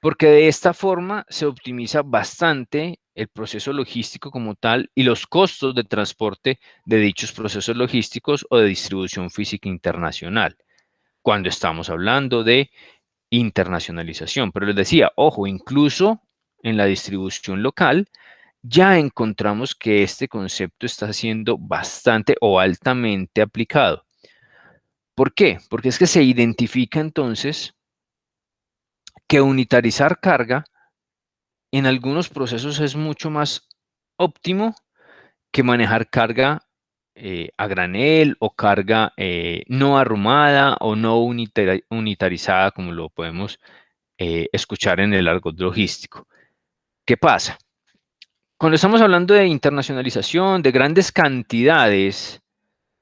porque de esta forma se optimiza bastante el proceso logístico como tal y los costos de transporte de dichos procesos logísticos o de distribución física internacional, cuando estamos hablando de internacionalización. Pero les decía, ojo, incluso en la distribución local, ya encontramos que este concepto está siendo bastante o altamente aplicado. ¿Por qué? Porque es que se identifica entonces que unitarizar carga en algunos procesos es mucho más óptimo que manejar carga a granel o carga no arrumada o no unitarizada, como lo podemos escuchar en el argot logístico. ¿Qué pasa? Cuando estamos hablando de internacionalización, de grandes cantidades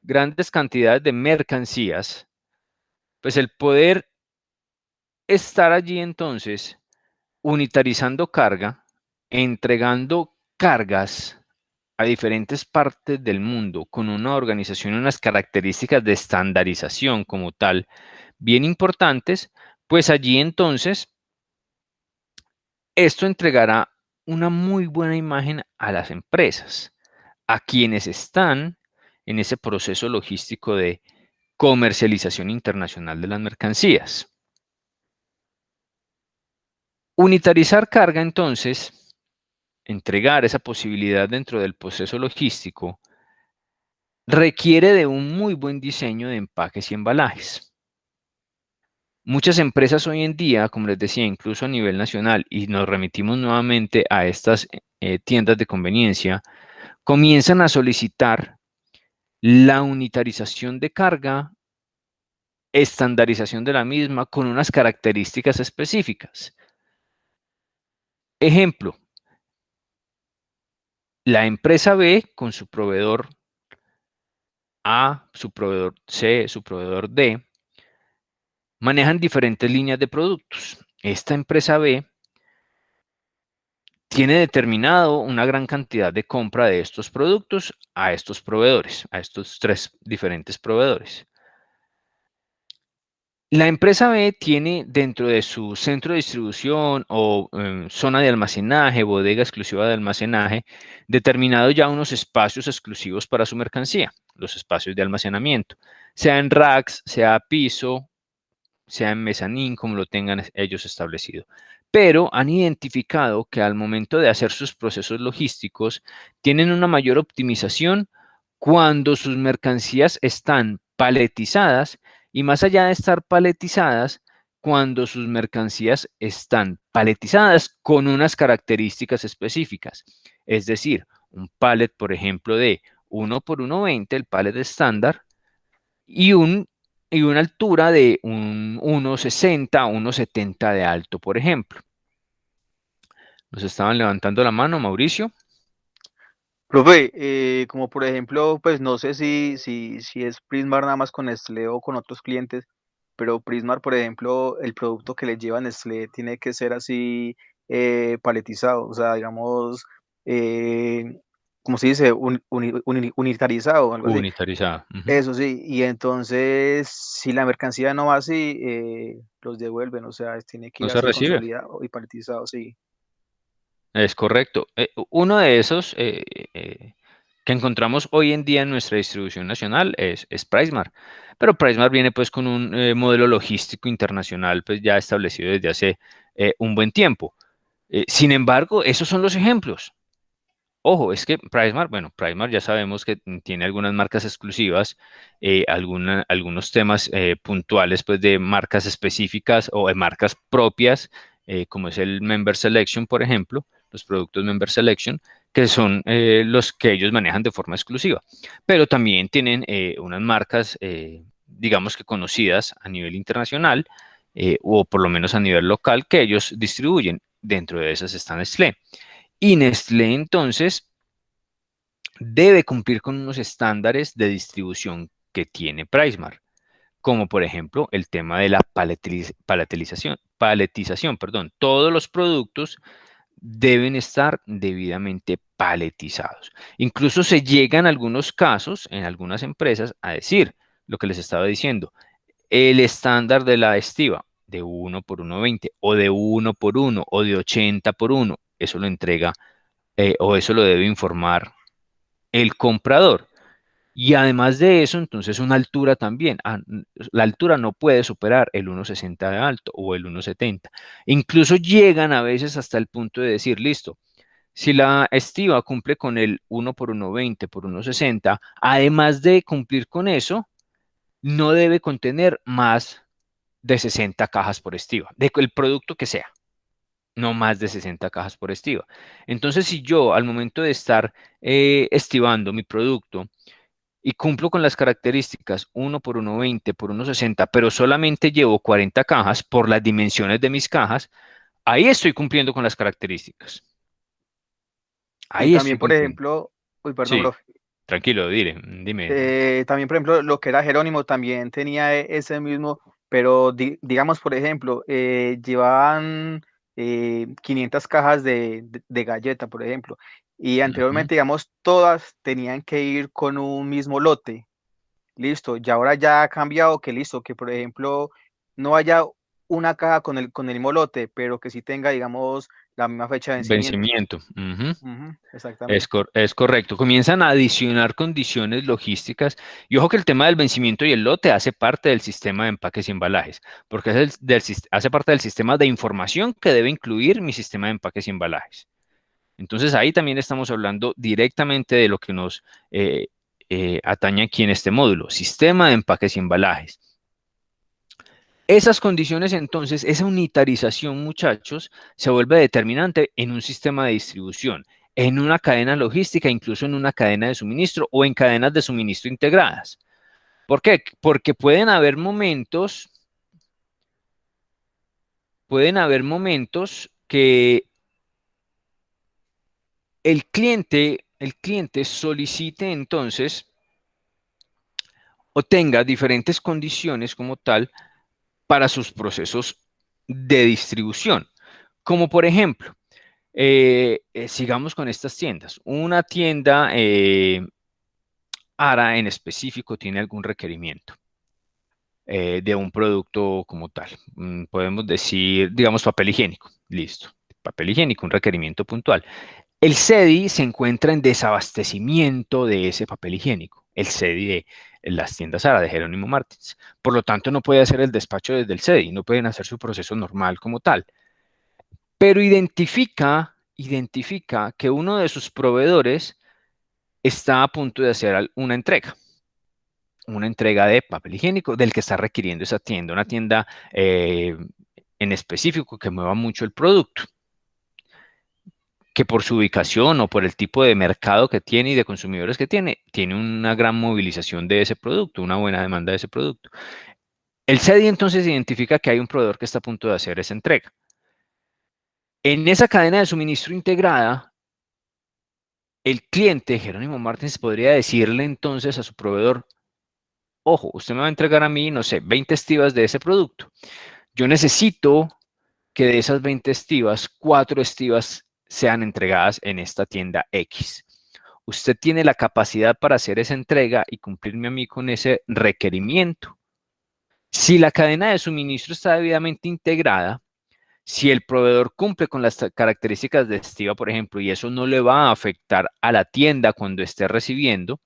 de mercancías, pues el poder estar allí entonces unitarizando carga, entregando cargas a diferentes partes del mundo con una organización y unas características de estandarización como tal bien importantes, pues allí entonces esto entregará una muy buena imagen a las empresas, a quienes están en ese proceso logístico de comercialización internacional de las mercancías. Unitarizar carga, entonces, entregar esa posibilidad dentro del proceso logístico, requiere de un muy buen diseño de empaques y embalajes. Muchas empresas hoy en día, como les decía, incluso a nivel nacional, y nos remitimos nuevamente a estas tiendas de conveniencia, comienzan a solicitar la unitarización de carga, estandarización de la misma con unas características específicas. Ejemplo, la empresa B con su proveedor A, su proveedor C, su proveedor D, manejan diferentes líneas de productos. Esta empresa B tiene determinado una gran cantidad de compra de estos productos a estos proveedores, a estos 3 diferentes proveedores. La empresa B tiene dentro de su centro de distribución o zona de almacenaje, bodega exclusiva de almacenaje, determinado ya unos espacios exclusivos para su mercancía, los espacios de almacenamiento, sea en racks, sea a piso, sea en mezanín, como lo tengan ellos establecido. Pero han identificado que al momento de hacer sus procesos logísticos, tienen una mayor optimización cuando sus mercancías están paletizadas y más allá de estar paletizadas, cuando sus mercancías están paletizadas con unas características específicas. Es decir, un pallet, por ejemplo, de 1 por 1,20, el pallet estándar, y una altura de un 1,60, 1,70 de alto, por ejemplo. Nos estaban levantando la mano, Mauricio. Profe, como por ejemplo, pues no sé si es Prismar nada más con Nestlé o con otros clientes, pero Prismar, por ejemplo, el producto que le lleva Nestlé tiene que ser así paletizado, o sea, digamos, ¿cómo se dice? Unitarizado, algo así. Unitarizada. Eso sí, y entonces si la mercancía no va así, los devuelven, o sea, tiene que No ir se así recibe. consolidado y paletizado, sí. Es correcto. Uno de esos que encontramos hoy en día en nuestra distribución nacional es PriceSmart. Pero PriceSmart viene pues con un modelo logístico internacional pues ya establecido desde hace un buen tiempo. Sin embargo, esos son los ejemplos. Ojo, es que PriceSmart ya sabemos que tiene algunas marcas exclusivas, algunos temas puntuales pues de marcas específicas o de marcas propias, como es el Member Selection, por ejemplo, los productos Member Selection, que son los que ellos manejan de forma exclusiva. Pero también tienen unas marcas, digamos que conocidas a nivel internacional, o por lo menos a nivel local, que ellos distribuyen. Dentro de esas está Nestlé. Y Nestlé entonces debe cumplir con unos estándares de distribución que tiene PriceSmart, como por ejemplo el tema de la paletización. Todos los productos deben estar debidamente paletizados. Incluso se llega en algunos casos, en algunas empresas, a decir lo que les estaba diciendo, el estándar de la estiva de 1 por 1,20 o de 1 por 1 o de 80 por 1, eso lo entrega o eso lo debe informar el comprador. Y además de eso, entonces una altura también. La altura no puede superar el 1,60 de alto o el 1,70. Incluso llegan a veces hasta el punto de decir, listo, si la estiva cumple con el 1 por 1,20 por 1,60, además de cumplir con eso, no debe contener más de 60 cajas por estiva, del producto que sea, no más de 60 cajas por estiva. Entonces, si yo al momento de estar estivando mi producto y cumplo con las características 1 por 1,20 por 1,60, pero solamente llevo 40 cajas por las dimensiones de mis cajas, ahí estoy cumpliendo con las características. Y Ahí estoy también, por cumpliendo. ejemplo, uy, perdón, Sí, profe. tranquilo, dime. También, por ejemplo, lo que era Jerónimo también tenía ese mismo, pero digamos, por ejemplo, llevaban 500 cajas de galleta, por ejemplo, y Ujú. anteriormente, digamos, todas tenían que ir con un mismo lote. Listo, y ahora ya ha cambiado que listo, que por ejemplo, no haya una caja con el mismo lote, pero que sí tenga, digamos, la misma fecha de vencimiento. Vencimiento. Ujú. Ujú, Es, exactamente. es correcto. Comienzan a adicionar condiciones logísticas. Y ojo que el tema del vencimiento y el lote hace parte del sistema de empaques y embalajes, porque es hace parte del sistema de información que debe incluir mi sistema de empaques y embalajes. Entonces ahí también estamos hablando directamente de lo que nos atañe aquí en este módulo, sistema de empaques y embalajes. Esas condiciones entonces, esa unitarización, muchachos, se vuelve determinante en un sistema de distribución, en una cadena logística, incluso en una cadena de suministro o en cadenas de suministro integradas. ¿Por qué? Porque pueden haber momentos que el cliente solicite entonces o tenga diferentes condiciones como tal para sus procesos de distribución. Como por ejemplo, sigamos con estas tiendas. Una tienda ARA en específico tiene algún requerimiento de un producto como tal. Podemos decir, digamos, papel higiénico. Listo. Papel higiénico, un requerimiento puntual. El CEDI se encuentra en desabastecimiento de ese papel higiénico. El CEDI de las tiendas ARA de Jerónimo Martins. Por lo tanto, no puede hacer el despacho desde el CEDI, no pueden hacer su proceso normal como tal. Pero identifica que uno de sus proveedores está a punto de hacer una entrega de papel higiénico del que está requiriendo esa tienda, una tienda en específico que mueva mucho el producto, que por su ubicación o por el tipo de mercado que tiene y de consumidores que tiene una gran movilización de ese producto, una buena demanda de ese producto. El CEDI entonces identifica que hay un proveedor que está a punto de hacer esa entrega. En esa cadena de suministro integrada, el cliente, Jerónimo Martins, podría decirle entonces a su proveedor: ojo, usted me va a entregar a mí, no sé, 20 estivas de ese producto. Yo necesito que de esas 20 estivas, 4 estivas sean entregadas en esta tienda X. Usted tiene la capacidad para hacer esa entrega y cumplirme a mí con ese requerimiento. Si la cadena de suministro está debidamente integrada, si el proveedor cumple con las características de estiva, por ejemplo, y eso no le va a afectar a la tienda cuando esté recibiendo,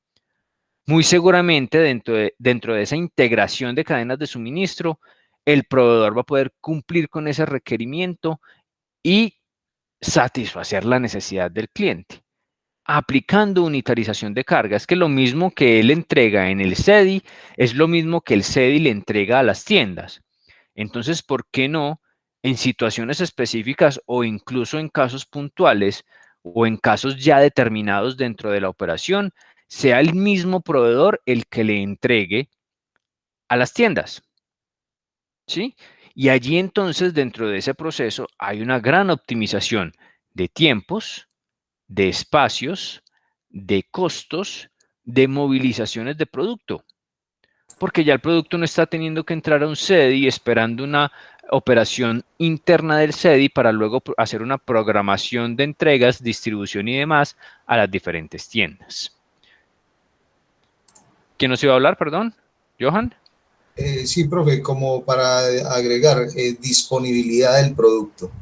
muy seguramente dentro de esa integración de cadenas de suministro, el proveedor va a poder cumplir con ese requerimiento y satisfacer la necesidad del cliente, aplicando unitarización de carga. Es que lo mismo que él entrega en el CEDI es lo mismo que el CEDI le entrega a las tiendas. Entonces, ¿por qué no en situaciones específicas o incluso en casos puntuales o en casos ya determinados dentro de la operación, sea el mismo proveedor el que le entregue a las tiendas? ¿Sí? Y allí entonces, dentro de ese proceso, hay una gran optimización de tiempos, de espacios, de costos, de movilizaciones de producto, porque ya el producto no está teniendo que entrar a un CEDI esperando una operación interna del CEDI para luego hacer una programación de entregas, distribución y demás a las diferentes tiendas. ¿Quién nos iba a hablar, perdón? ¿Johan? Sí, profe, como para agregar disponibilidad del producto.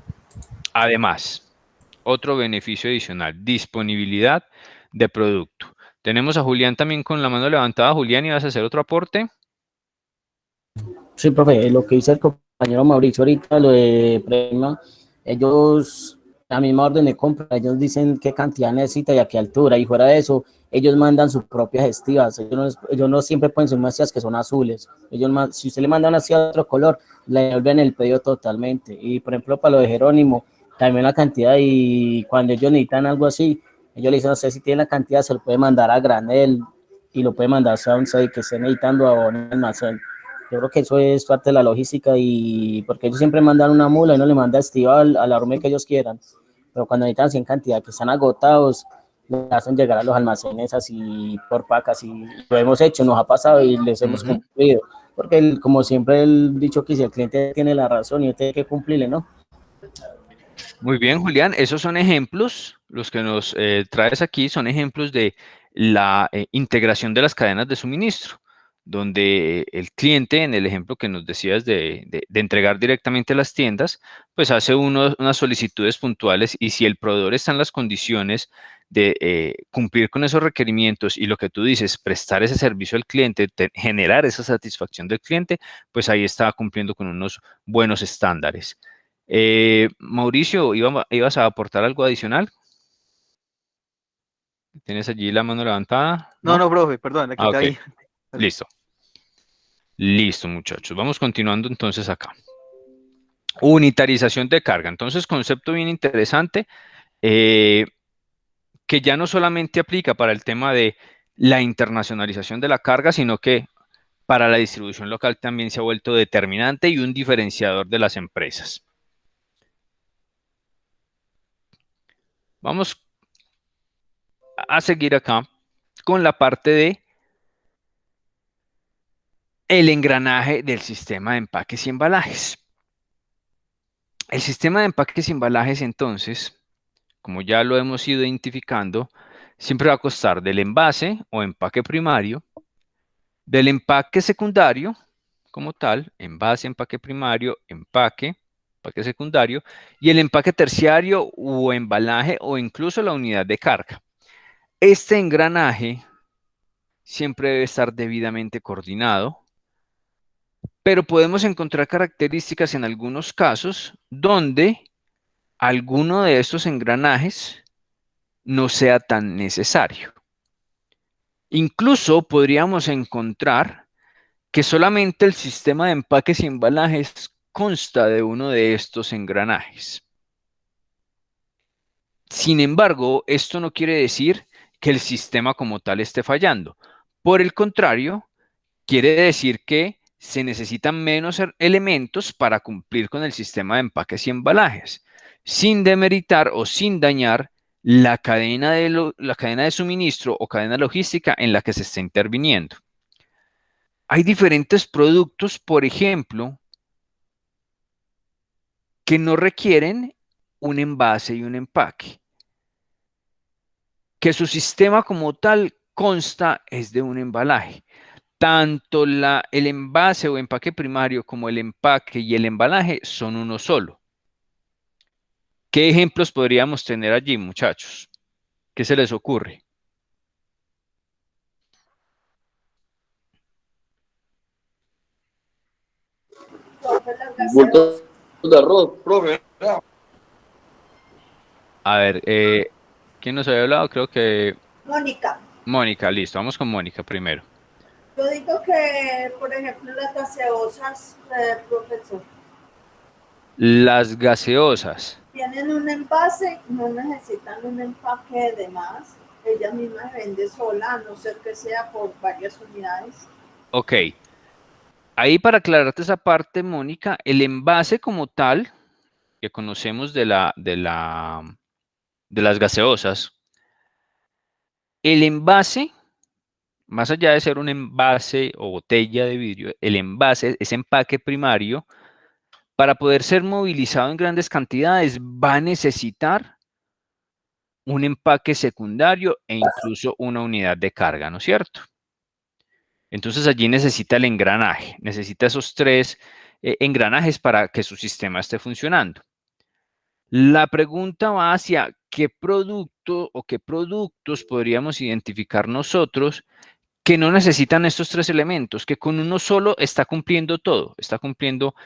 Además, otro beneficio adicional, disponibilidad de producto. Tenemos a Julián también con la mano levantada. Julián, ¿ibas a hacer otro aporte? Sí, profe, lo que dice el compañero Mauricio ahorita, lo de Prima, ellos la misma orden de compra, ellos dicen qué cantidad necesita y a qué altura, y fuera de eso, ellos mandan sus propias estivas, ellos no siempre ponen sus estivas que son azules, si usted le manda una estiva de otro color, le devuelven el pedido totalmente. Y por ejemplo, para lo de Jerónimo, también la cantidad, y cuando ellos necesitan algo así, ellos le dicen, no sé si tiene la cantidad, se lo puede mandar a granel, y lo puede mandar a un que esté necesitando a un almacén. Yo creo que eso es parte de la logística, y porque ellos siempre mandan una mula y no le manda estiva al arome que ellos quieran, pero cuando necesitan así en cantidad que están agotados, le hacen llegar a los almacenes así por pacas, y lo hemos hecho, nos ha pasado y les hemos cumplido, porque como siempre el dicho que si el cliente tiene la razón y usted tiene que cumplirle, ¿no? Muy bien, Julián, esos son ejemplos, los que nos traes aquí son ejemplos de la integración de las cadenas de suministro, donde el cliente, en el ejemplo que nos decías de entregar directamente a las tiendas, pues hace unas solicitudes puntuales, y si el proveedor está en las condiciones de cumplir con esos requerimientos y lo que tú dices, prestar ese servicio al cliente, generar esa satisfacción del cliente, pues ahí está cumpliendo con unos buenos estándares. Mauricio, ¿ibas a aportar algo adicional? ¿Tienes allí la mano levantada? No, profe, perdón, la quité ahí. Listo. Listo, muchachos. Vamos continuando entonces acá. Unitarización de carga. Entonces, concepto bien interesante, que ya no solamente aplica para el tema de la internacionalización de la carga, sino que para la distribución local también se ha vuelto determinante y un diferenciador de las empresas. Vamos a seguir acá con la parte de el engranaje del sistema de empaques y embalajes. El sistema de empaques y embalajes, entonces, como ya lo hemos ido identificando, siempre va a constar del envase o empaque primario, del empaque secundario, como tal, envase, empaque primario, empaque secundario, y el empaque terciario o embalaje o incluso la unidad de carga. Este engranaje siempre debe estar debidamente coordinado, pero podemos encontrar características en algunos casos donde alguno de estos engranajes no sea tan necesario. Incluso podríamos encontrar que solamente el sistema de empaques y embalajes consta de uno de estos engranajes. Sin embargo, esto no quiere decir que el sistema como tal esté fallando. Por el contrario, quiere decir que se necesitan menos elementos para cumplir con el sistema de empaques y embalajes, sin demeritar o sin dañar la cadena de suministro o cadena logística en la que se está interviniendo. Hay diferentes productos, por ejemplo, que no requieren un envase y un empaque, que su sistema como tal consta es de un embalaje. Tanto el envase o empaque primario como el empaque y el embalaje son uno solo. ¿Qué ejemplos podríamos tener allí, muchachos? ¿Qué se les ocurre? Bultos de arroz, profe. A ver, ¿quién nos había hablado? Creo que... Mónica. Mónica, listo. Vamos con Mónica primero. Yo digo que, por ejemplo, las gaseosas, profesor. Las gaseosas. Tienen un envase, no necesitan un empaque de más. Ella misma se vende sola, a no ser que sea por varias unidades. Ok. Ahí para aclararte esa parte, Mónica, el envase como tal, que conocemos de las gaseosas, el envase, más allá de ser un envase o botella de vidrio, el envase, ese empaque primario, para poder ser movilizado en grandes cantidades, va a necesitar un empaque secundario e incluso una unidad de carga, ¿no es cierto? Entonces allí necesita el engranaje, necesita esos tres engranajes para que su sistema esté funcionando. La pregunta va hacia qué producto o qué productos podríamos identificar nosotros que no necesitan estos tres elementos, que con uno solo está cumpliendo todo, está cumpliendo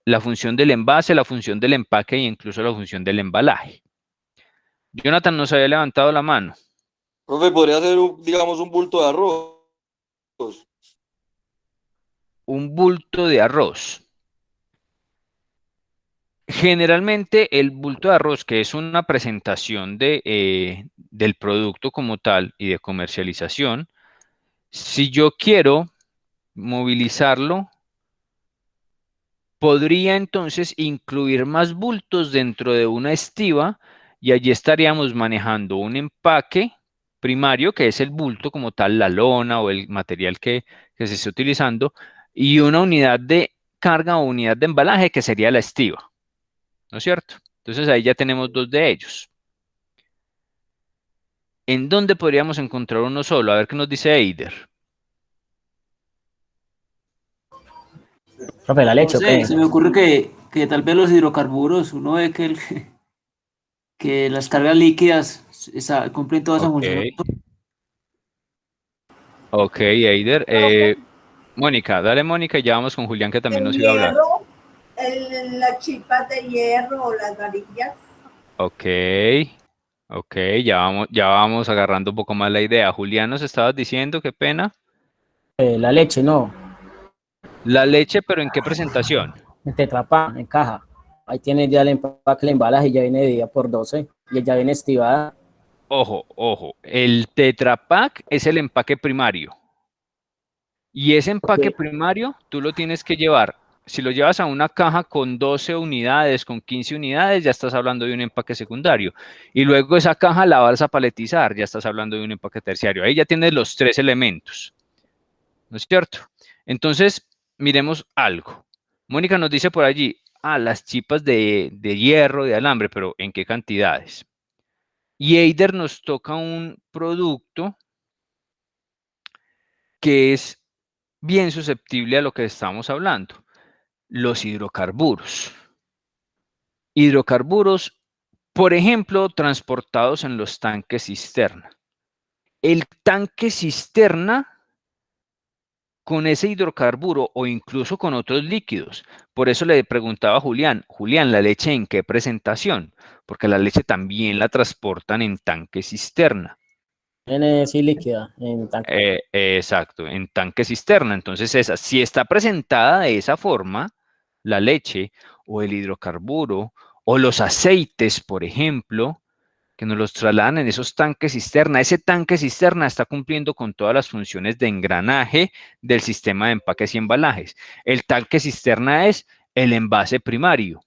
la función del envase, la función del empaque e incluso la función del embalaje. Jonathan nos había levantado la mano. Profe, podría ser, digamos, un bulto de arroz. Un bulto de arroz. Generalmente el bulto de arroz, que es una presentación del producto como tal y de comercialización, si yo quiero movilizarlo, podría entonces incluir más bultos dentro de una estiba y allí estaríamos manejando un empaque primario, que es el bulto como tal, la lona o el material que se esté utilizando, y una unidad de carga o unidad de embalaje que sería la estiba, ¿no es cierto? Entonces ahí ya tenemos dos de ellos. ¿En dónde podríamos encontrar uno solo? A ver qué nos dice Eider. Profe, la No leche, ¿o sé, qué? se me ocurre que tal vez los hidrocarburos, uno ve que las cargas líquidas cumplen toda esa Ok, función. ok, Eider. Mónica, dale Mónica y ya vamos con Julián que también El nos iba a hablar. hierro, las chispas de hierro o las varillas. Ok, ok, ya vamos agarrando un poco más la idea. Julián, nos estabas diciendo, qué pena. La leche, no. La leche, pero ¿en qué presentación? En Tetra Pak, en caja. Ahí tiene ya el empaque, el embalaje, ya viene dividida por 12 y ya viene estibada. Ojo, ojo, el Tetra Pak es el empaque primario. Y ese empaque primario tú lo tienes que llevar. Si lo llevas a una caja con 12 unidades, con 15 unidades, ya estás hablando de un empaque secundario. Y luego esa caja la vas a paletizar, ya estás hablando de un empaque terciario. Ahí ya tienes los tres elementos, ¿no es cierto? Entonces, miremos algo. Mónica nos dice por allí, las chipas de hierro, de alambre, pero ¿en qué cantidades? Y Eider nos toca un producto que es bien susceptible a lo que estamos hablando, los hidrocarburos. Hidrocarburos, por ejemplo, transportados en los tanques cisterna. El tanque cisterna con ese hidrocarburo o incluso con otros líquidos. Por eso le preguntaba a Julián, ¿la leche en qué presentación? Porque la leche también la transportan en tanque cisterna. Viene sí líquida en tanque. Exacto, en tanque cisterna. Entonces, si está presentada de esa forma, la leche o el hidrocarburo o los aceites, por ejemplo, que nos los trasladan en esos tanques cisterna, ese tanque cisterna está cumpliendo con todas las funciones de engranaje del sistema de empaques y embalajes. El tanque cisterna es el envase primario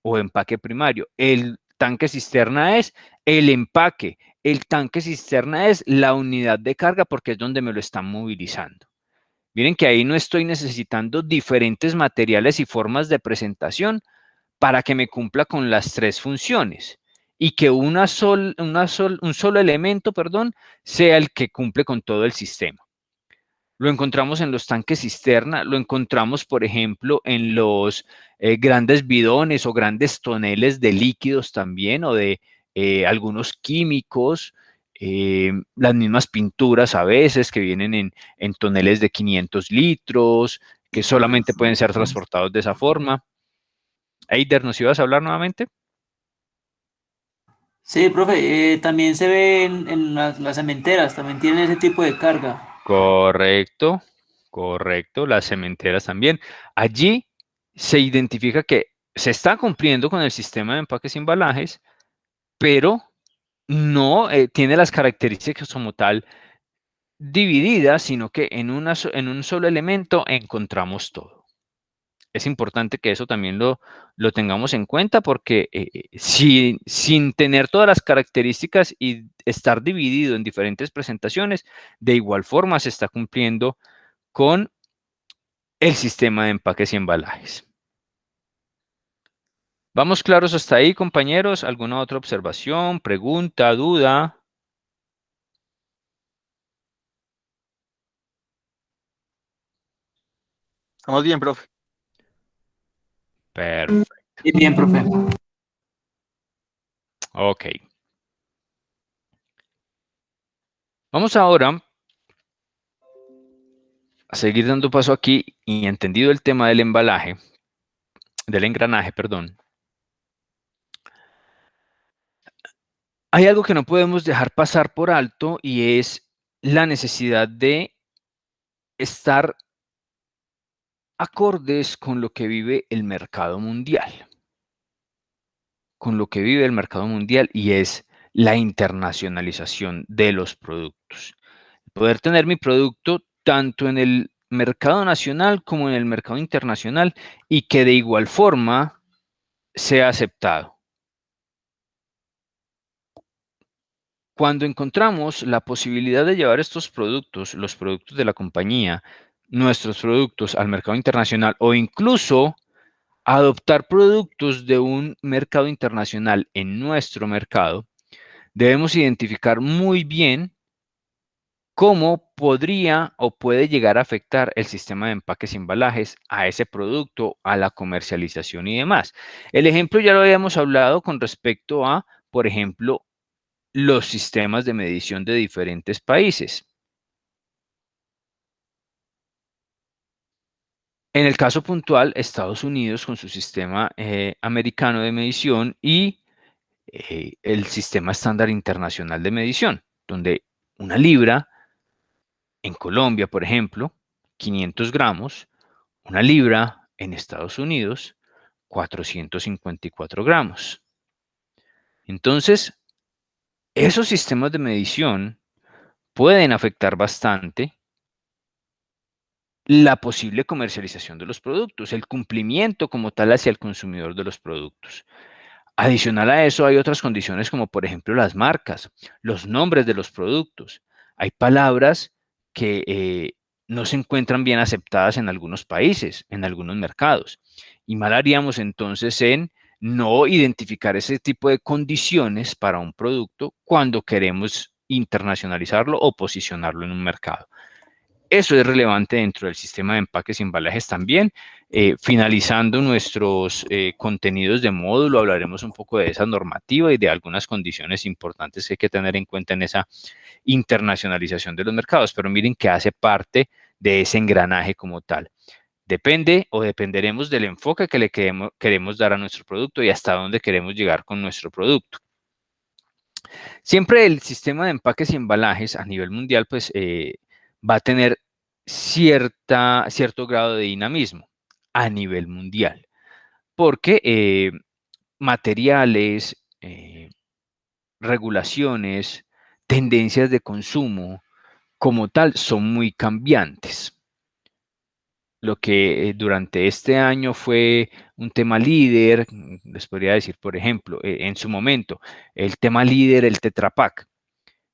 o empaque primario. El tanque cisterna es el empaque. El tanque cisterna es la unidad de carga porque es donde me lo están movilizando. Miren que ahí no estoy necesitando diferentes materiales y formas de presentación para que me cumpla con las tres funciones y que un solo elemento, perdón, sea el que cumple con todo el sistema. Lo encontramos en los tanques cisterna, lo encontramos, por ejemplo, en los grandes bidones o grandes toneles de líquidos también o de algunos químicos, las mismas pinturas a veces que vienen en toneles de 500 litros, que solamente pueden ser transportados de esa forma. Eider, ¿nos ibas a hablar nuevamente? Sí, profe, también se ve en las cementeras, también tienen ese tipo de carga. Correcto, correcto, las cementeras también. Allí se identifica que se está cumpliendo con el sistema de empaques y embalajes, pero no tiene las características como tal divididas, sino que en un solo elemento encontramos todo. Es importante que eso también lo tengamos en cuenta porque sin tener todas las características y estar dividido en diferentes presentaciones, de igual forma se está cumpliendo con el sistema de empaques y embalajes. ¿Vamos claros hasta ahí, compañeros? ¿Alguna otra observación, pregunta, duda? Estamos bien, profe. Perfecto. Sí, bien, profe. Ok. Vamos ahora a seguir dando paso aquí y entendido el tema del embalaje, del engranaje, perdón. Hay algo que no podemos dejar pasar por alto y es la necesidad de estar acordes con lo que vive el mercado mundial. Con lo que vive el mercado mundial y es la internacionalización de los productos. Poder tener mi producto tanto en el mercado nacional como en el mercado internacional y que de igual forma sea aceptado. Cuando encontramos la posibilidad de llevar estos productos, los productos de la compañía, nuestros productos al mercado internacional o incluso adoptar productos de un mercado internacional en nuestro mercado, debemos identificar muy bien cómo podría o puede llegar a afectar el sistema de empaques y embalajes a ese producto, a la comercialización y demás. El ejemplo ya lo habíamos hablado con respecto a, por ejemplo, los sistemas de medición de diferentes países. En el caso puntual, Estados Unidos con su sistema americano de medición y el sistema estándar internacional de medición, donde una libra en Colombia, por ejemplo, 500 gramos, una libra en Estados Unidos, 454 gramos. Entonces, esos sistemas de medición pueden afectar bastante la posible comercialización de los productos, el cumplimiento como tal hacia el consumidor de los productos. Adicional a eso, hay otras condiciones como por ejemplo las marcas, los nombres de los productos. Hay palabras que no se encuentran bien aceptadas en algunos países, en algunos mercados. Y mal haríamos entonces en no identificar ese tipo de condiciones para un producto cuando queremos internacionalizarlo o posicionarlo en un mercado. Eso es relevante dentro del sistema de empaques y embalajes también. Finalizando nuestros contenidos de módulo, hablaremos un poco de esa normativa y de algunas condiciones importantes que hay que tener en cuenta en esa internacionalización de los mercados, pero miren que hace parte de ese engranaje como tal. Depende o dependeremos del enfoque que le queremos dar a nuestro producto y hasta dónde queremos llegar con nuestro producto. Siempre el sistema de empaques y embalajes a nivel mundial pues va a tener cierto grado de dinamismo a nivel mundial, porque materiales, regulaciones, tendencias de consumo como tal son muy cambiantes. Lo que durante este año fue un tema líder, les podría decir, por ejemplo, en su momento, el tema líder, el Tetra Pak.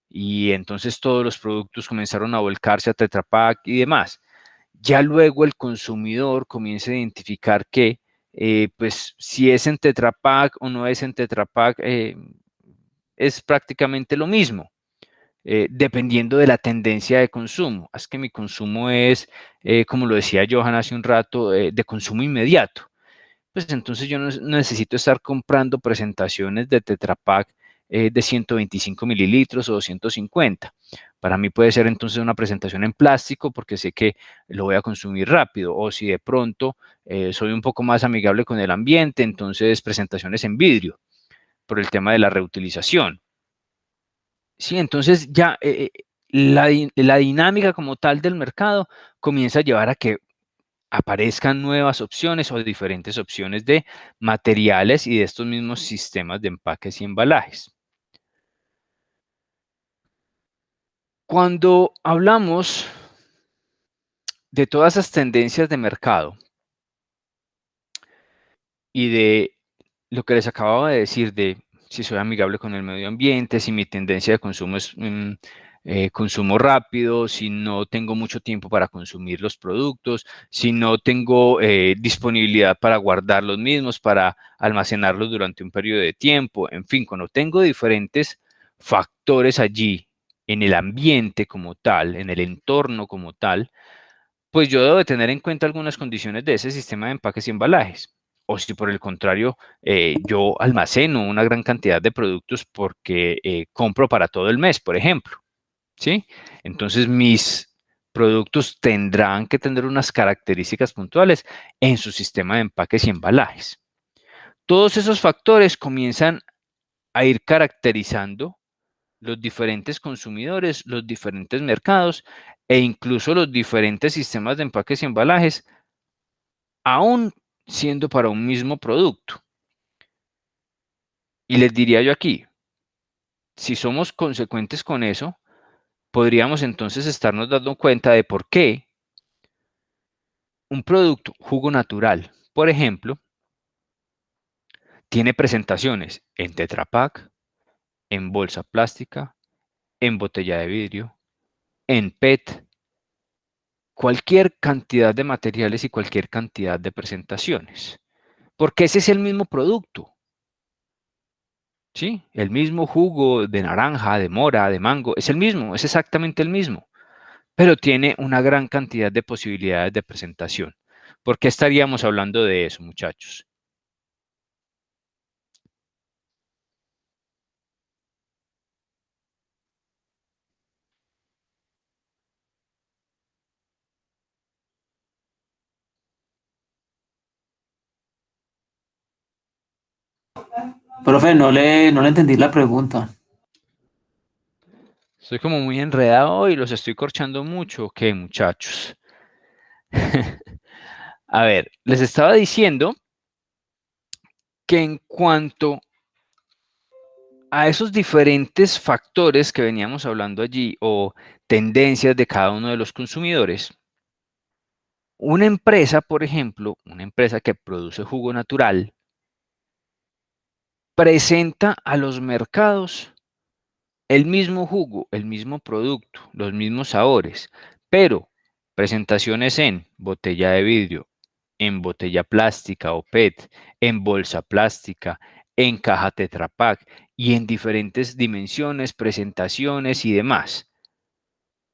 Y entonces todos los productos comenzaron a volcarse a Tetra Pak y demás. Ya luego el consumidor comienza a identificar que, pues, si es en Tetra Pak o no es en Tetra Pak, es prácticamente lo mismo. Dependiendo de la tendencia de consumo. Es que mi consumo es, como lo decía Johan hace un rato, de consumo inmediato. Pues entonces yo no necesito estar comprando presentaciones de Tetra Pak de 125 mililitros o 250. Para mí puede ser entonces una presentación en plástico porque sé que lo voy a consumir rápido. O si de pronto soy un poco más amigable con el ambiente, entonces presentaciones en vidrio por el tema de la reutilización. Sí, entonces ya la dinámica como tal del mercado comienza a llevar a que aparezcan nuevas opciones o diferentes opciones de materiales y de estos mismos sistemas de empaques y embalajes. Cuando hablamos de todas esas tendencias de mercado y de lo que les acababa de decir de si soy amigable con el medio ambiente, si mi tendencia de consumo es consumo rápido, si no tengo mucho tiempo para consumir los productos, si no tengo disponibilidad para guardar los mismos, para almacenarlos durante un periodo de tiempo, en fin, cuando tengo diferentes factores allí en el ambiente como tal, en el entorno como tal, pues yo debo de tener en cuenta algunas condiciones de ese sistema de empaques y embalajes. O si por el contrario, yo almaceno una gran cantidad de productos porque compro para todo el mes, por ejemplo. ¿Sí? Entonces mis productos tendrán que tener unas características puntuales en su sistema de empaques y embalajes. Todos esos factores comienzan a ir caracterizando los diferentes consumidores, los diferentes mercados e incluso los diferentes sistemas de empaques y embalajes, aún siendo para un mismo producto. Y les diría yo aquí, si somos consecuentes con eso, podríamos entonces estarnos dando cuenta de por qué un producto, jugo natural, por ejemplo, tiene presentaciones en Tetra Pak, en bolsa plástica, en botella de vidrio, en PET, cualquier cantidad de materiales y cualquier cantidad de presentaciones, porque ese es el mismo producto. ¿Sí? El mismo jugo de naranja, de mora, de mango, es el mismo, es exactamente el mismo, pero tiene una gran cantidad de posibilidades de presentación. ¿Por qué estaríamos hablando de eso, muchachos? Profe, no le entendí la pregunta. Estoy como muy enredado y los estoy corchando mucho. ¿Qué, muchachos? A ver, les estaba diciendo que en cuanto a esos diferentes factores que veníamos hablando allí o tendencias de cada uno de los consumidores, una empresa, por ejemplo, una empresa que produce jugo natural, presenta a los mercados el mismo jugo, el mismo producto, los mismos sabores, pero presentaciones en botella de vidrio, en botella plástica o PET, en bolsa plástica, en caja Tetra Pak y en diferentes dimensiones, presentaciones y demás.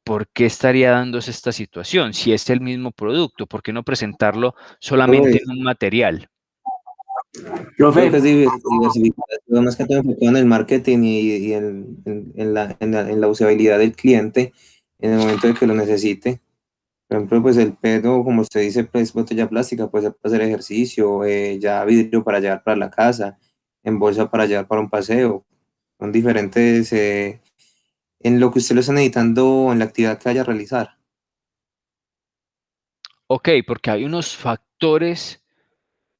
¿Por qué estaría dándose esta situación? Si es el mismo producto, ¿por qué no presentarlo solamente en un material? Creo que es Profe, diversificación, más que todo enfocado en el marketing y en la usabilidad del cliente en el momento de que lo necesite. Por ejemplo, pues el pedo, como usted dice, pues botella plástica, puede ser para hacer ejercicio, ya vidrio para llevar para la casa, en bolsa para llevar para un paseo. Son diferentes en lo que usted lo está necesitando en la actividad que vaya a realizar. Ok, porque hay unos factores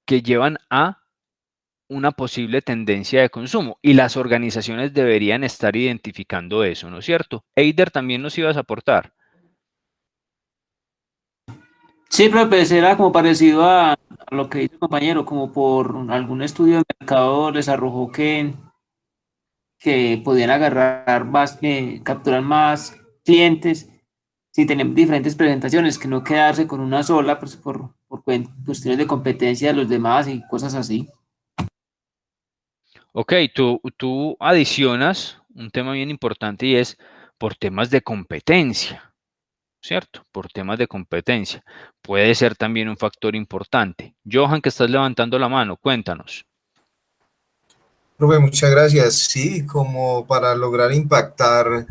que llevan a una posible tendencia de consumo y las organizaciones deberían estar identificando eso, ¿no es cierto? Eider, también nos ibas a aportar. sí, profe, era como parecido a lo que dice el compañero, como por algún estudio de mercado les arrojó que podían agarrar más, capturar más clientes si tenían diferentes presentaciones, que no quedarse con una sola, pues por cuestiones de competencia de los demás y cosas así. Ok, tú adicionas un tema bien importante y es por temas de competencia, ¿cierto? Por temas de competencia. Puede ser también un factor importante. Johan, que estás levantando la mano, cuéntanos. Profe, muchas gracias. Sí, como para lograr impactar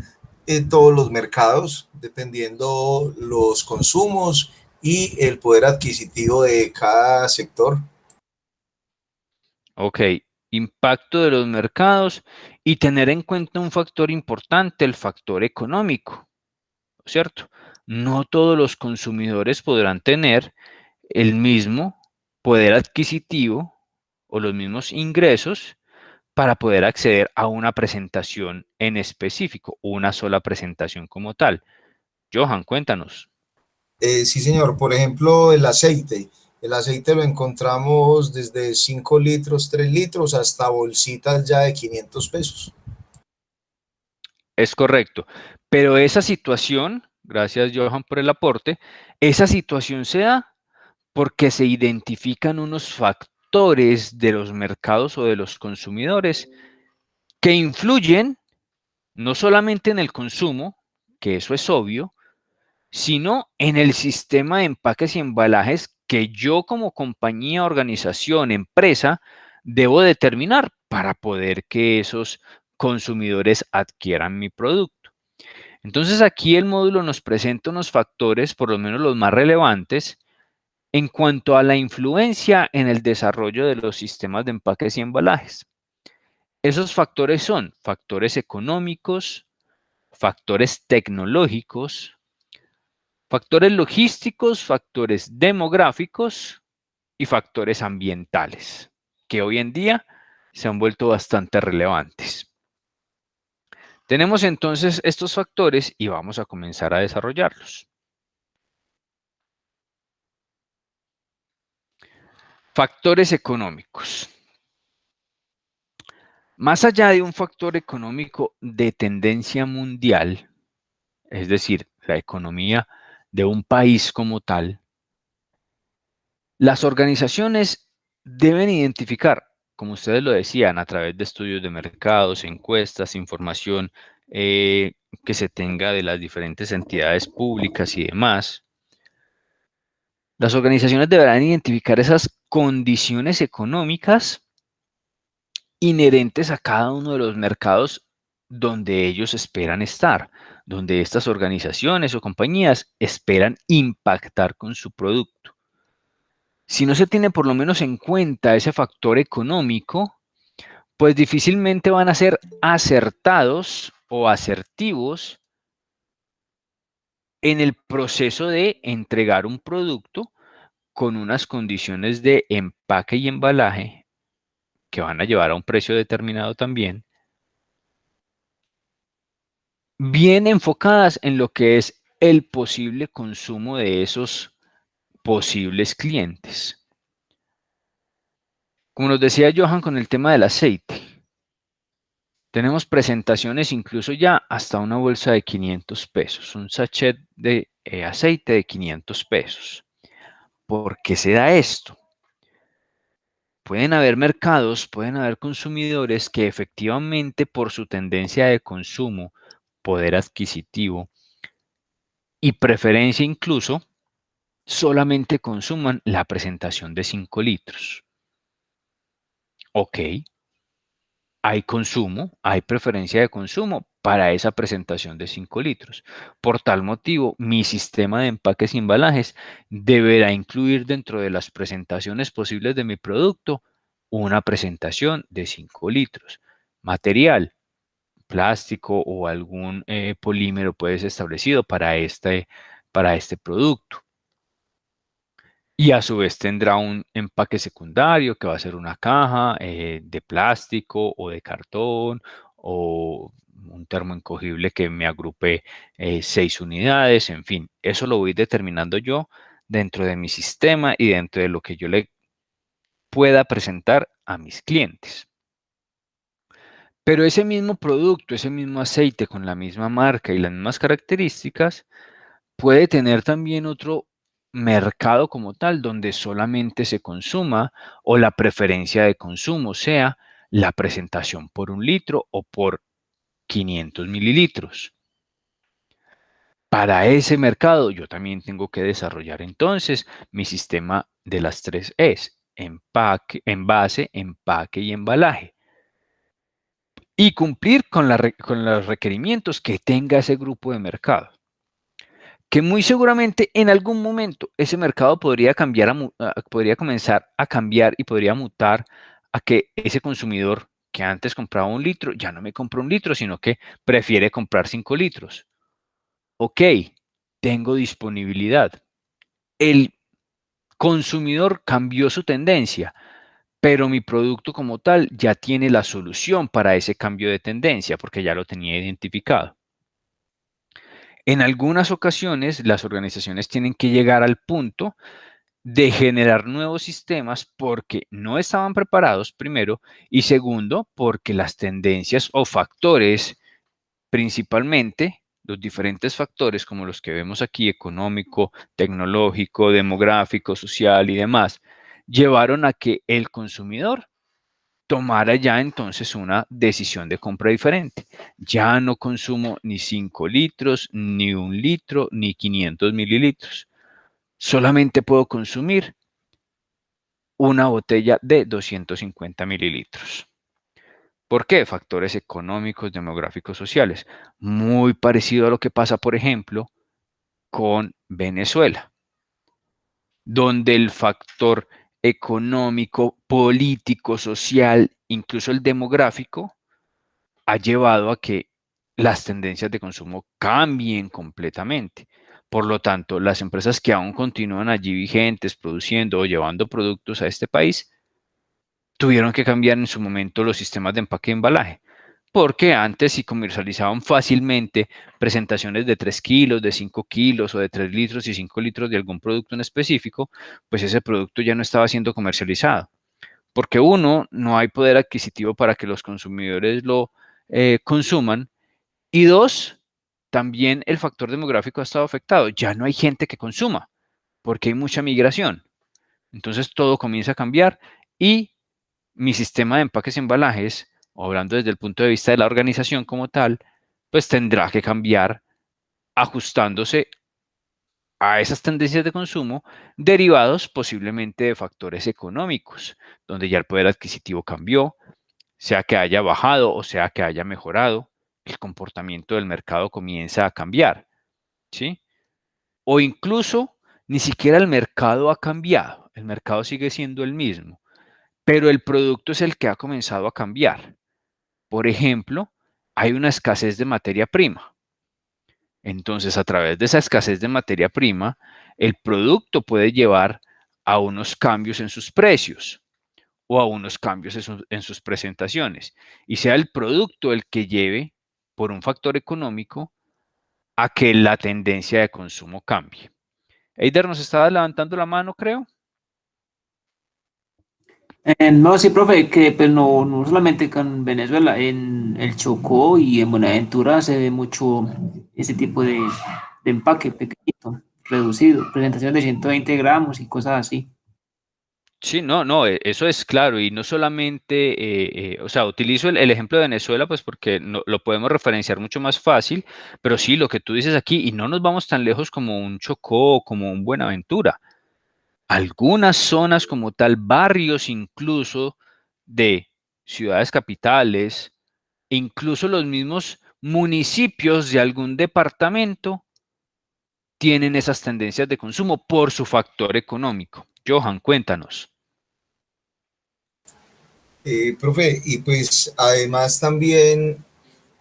todos los mercados, dependiendo los consumos y el poder adquisitivo de cada sector. Ok, impacto de los mercados y tener en cuenta un factor importante, el factor económico, ¿cierto? No todos los consumidores podrán tener el mismo poder adquisitivo o los mismos ingresos para poder acceder a una presentación en específico, una sola presentación como tal. Johan, cuéntanos. Sí, señor. Por ejemplo, el aceite. El aceite lo encontramos desde 5 litros, 3 litros, hasta bolsitas ya de 500 pesos. Es correcto, pero esa situación, gracias Johan por el aporte, esa situación se da porque se identifican unos factores de los mercados o de los consumidores que influyen no solamente en el consumo, que eso es obvio, sino en el sistema de empaques y embalajes que yo como compañía, organización, empresa, debo determinar para poder que esos consumidores adquieran mi producto. Entonces aquí el módulo nos presenta unos factores, por lo menos los más relevantes, en cuanto a la influencia en el desarrollo de los sistemas de empaques y embalajes. Esos factores son factores económicos, factores tecnológicos, factores logísticos, factores demográficos y factores ambientales, que hoy en día se han vuelto bastante relevantes. Tenemos entonces estos factores y vamos a comenzar a desarrollarlos. Factores económicos. Más allá de un factor económico de tendencia mundial, es decir, la economía de un país como tal, las organizaciones deben identificar, como ustedes lo decían, a través de estudios de mercados, encuestas, información que se tenga de las diferentes entidades públicas y demás. Las organizaciones deberán identificar esas condiciones económicas inherentes a cada uno de los mercados donde ellos esperan estar, donde estas organizaciones o compañías esperan impactar con su producto. Si no se tiene por lo menos en cuenta ese factor económico, pues difícilmente van a ser acertados o asertivos en el proceso de entregar un producto con unas condiciones de empaque y embalaje que van a llevar a un precio determinado también, bien enfocadas en lo que es el posible consumo de esos posibles clientes. Como nos decía Johan con el tema del aceite, tenemos presentaciones incluso ya hasta una bolsa de 500 pesos, un sachet de aceite de 500 pesos. ¿Por qué se da esto? Pueden haber mercados, pueden haber consumidores que efectivamente por su tendencia de consumo, poder adquisitivo y preferencia incluso, solamente consuman la presentación de 5 litros. Ok, hay consumo, hay preferencia de consumo para esa presentación de 5 litros. Por tal motivo, mi sistema de empaques y embalajes deberá incluir dentro de las presentaciones posibles de mi producto una presentación de 5 litros. Material, plástico o algún polímero puede ser establecido para este producto. Y a su vez tendrá un empaque secundario que va a ser una caja de plástico o de cartón o un termo encogible que me agrupe 6 unidades, en fin, eso lo voy determinando yo dentro de mi sistema y dentro de lo que yo le pueda presentar a mis clientes. Pero ese mismo producto, ese mismo aceite con la misma marca y las mismas características puede tener también otro mercado como tal donde solamente se consuma o la preferencia de consumo sea la presentación por 1 litro o por 500 mililitros. Para ese mercado yo también tengo que desarrollar entonces mi sistema de las 3 E's, empaque, envase, empaque y embalaje. Y cumplir con los requerimientos que tenga ese grupo de mercado. Que muy seguramente en algún momento ese mercado podría podría comenzar a cambiar y podría mutar a que ese consumidor que antes compraba 1 litro ya no me compra 1 litro, sino que prefiere comprar 5 litros. Ok, tengo disponibilidad. El consumidor cambió su tendencia, pero mi producto como tal ya tiene la solución para ese cambio de tendencia porque ya lo tenía identificado. En algunas ocasiones, las organizaciones tienen que llegar al punto de generar nuevos sistemas porque no estaban preparados, primero, y segundo, porque las tendencias o factores, principalmente los diferentes factores como los que vemos aquí, económico, tecnológico, demográfico, social y demás, llevaron a que el consumidor tomara ya entonces una decisión de compra diferente. Ya no consumo ni 5 litros, ni 1 litro, ni 500 mililitros. Solamente puedo consumir una botella de 250 mililitros. ¿Por qué? Factores económicos, demográficos, sociales. Muy parecido a lo que pasa, por ejemplo, con Venezuela, donde el factor económico, político, social, incluso el demográfico, ha llevado a que las tendencias de consumo cambien completamente. Por lo tanto, las empresas que aún continúan allí vigentes, produciendo o llevando productos a este país, tuvieron que cambiar en su momento los sistemas de empaque y embalaje, porque antes si comercializaban fácilmente presentaciones de 3 kilos, de 5 kilos o de 3 litros y 5 litros de algún producto en específico, pues ese producto ya no estaba siendo comercializado. Porque uno, no hay poder adquisitivo para que los consumidores lo consuman. Y dos, también el factor demográfico ha estado afectado. Ya no hay gente que consuma porque hay mucha migración. Entonces todo comienza a cambiar y mi sistema de empaques y embalajes, o hablando desde el punto de vista de la organización como tal, pues tendrá que cambiar ajustándose a esas tendencias de consumo derivados posiblemente de factores económicos, donde ya el poder adquisitivo cambió, sea que haya bajado o sea que haya mejorado, el comportamiento del mercado comienza a cambiar, ¿sí? O incluso ni siquiera el mercado ha cambiado, el mercado sigue siendo el mismo, pero el producto es el que ha comenzado a cambiar. Por ejemplo, hay una escasez de materia prima. Entonces, a través de esa escasez de materia prima, el producto puede llevar a unos cambios en sus precios o a unos cambios en sus presentaciones. Y sea el producto el que lleve, por un factor económico, a que la tendencia de consumo cambie. Eider nos estaba levantando la mano, creo. No, sí, profe, que pues no solamente con Venezuela, en el Chocó y en Buenaventura se ve mucho ese tipo de empaque pequeñito, reducido, presentación de 120 gramos y cosas así. Sí, no, eso es claro, y no solamente, o sea, utilizo el ejemplo de Venezuela, pues porque lo podemos referenciar mucho más fácil, pero sí, lo que tú dices aquí, y no nos vamos tan lejos como un Chocó, como un Buenaventura. Algunas zonas como tal, barrios incluso de ciudades capitales, incluso los mismos municipios de algún departamento tienen esas tendencias de consumo por su factor económico. Johan, cuéntanos. Profe, y pues además también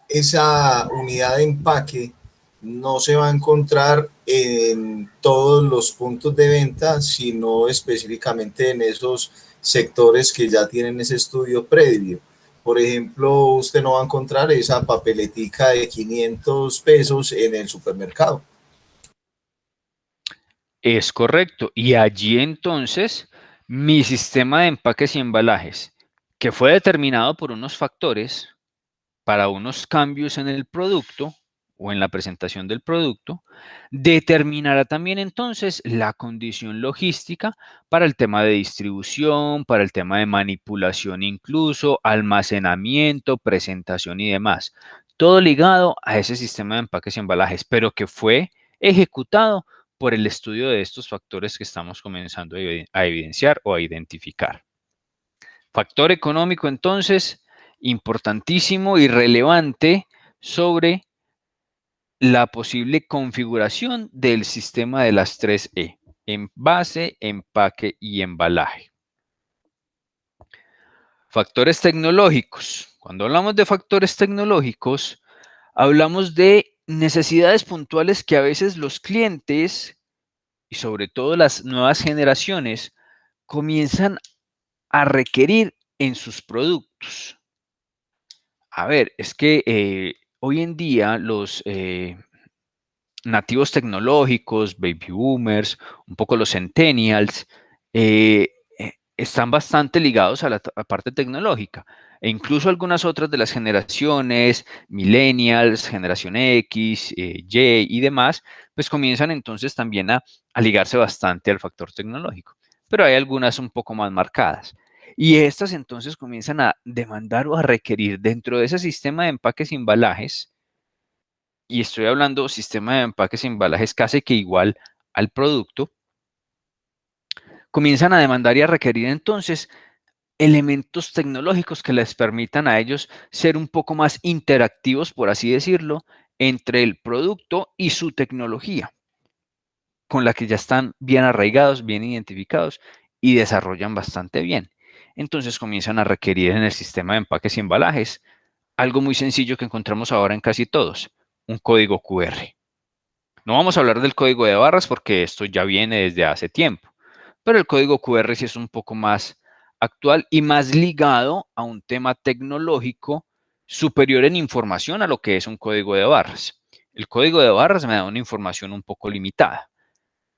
esa unidad de empaque no se va a encontrar en todos los puntos de venta, sino específicamente en esos sectores que ya tienen ese estudio previo. Por ejemplo, usted no va a encontrar esa papeletica de 500 pesos en el supermercado. Es correcto. Y allí entonces mi sistema de empaques y embalajes, que fue determinado por unos factores para unos cambios en el producto o en la presentación del producto, determinará también entonces la condición logística para el tema de distribución, para el tema de manipulación incluso, almacenamiento, presentación y demás. Todo ligado a ese sistema de empaques y embalajes, pero que fue ejecutado por el estudio de estos factores que estamos comenzando a evidenciar o a identificar. Factor económico, entonces, importantísimo y relevante sobre la posible configuración del sistema de las 3E: envase, empaque y embalaje. Factores tecnológicos. Cuando hablamos de factores tecnológicos, hablamos de necesidades puntuales que a veces los clientes y sobre todo las nuevas generaciones comienzan a requerir en sus productos. A ver, es que hoy en día los nativos tecnológicos, baby boomers, un poco los centennials, están bastante ligados a la parte tecnológica. E incluso algunas otras de las generaciones, millennials, generación X, Y y demás, pues comienzan entonces también a ligarse bastante al factor tecnológico. Pero hay algunas un poco más marcadas. Y estas entonces comienzan a demandar o a requerir dentro de ese sistema de empaques y embalajes, y estoy hablando sistema de empaques y embalajes casi que igual al producto, comienzan a demandar y a requerir entonces elementos tecnológicos que les permitan a ellos ser un poco más interactivos, por así decirlo, entre el producto y su tecnología, con la que ya están bien arraigados, bien identificados y desarrollan bastante bien. Entonces comienzan a requerir en el sistema de empaques y embalajes algo muy sencillo que encontramos ahora en casi todos, un código QR. No vamos a hablar del código de barras porque esto ya viene desde hace tiempo, pero el código QR sí es un poco más actual y más ligado a un tema tecnológico superior en información a lo que es un código de barras. El código de barras me da una información un poco limitada.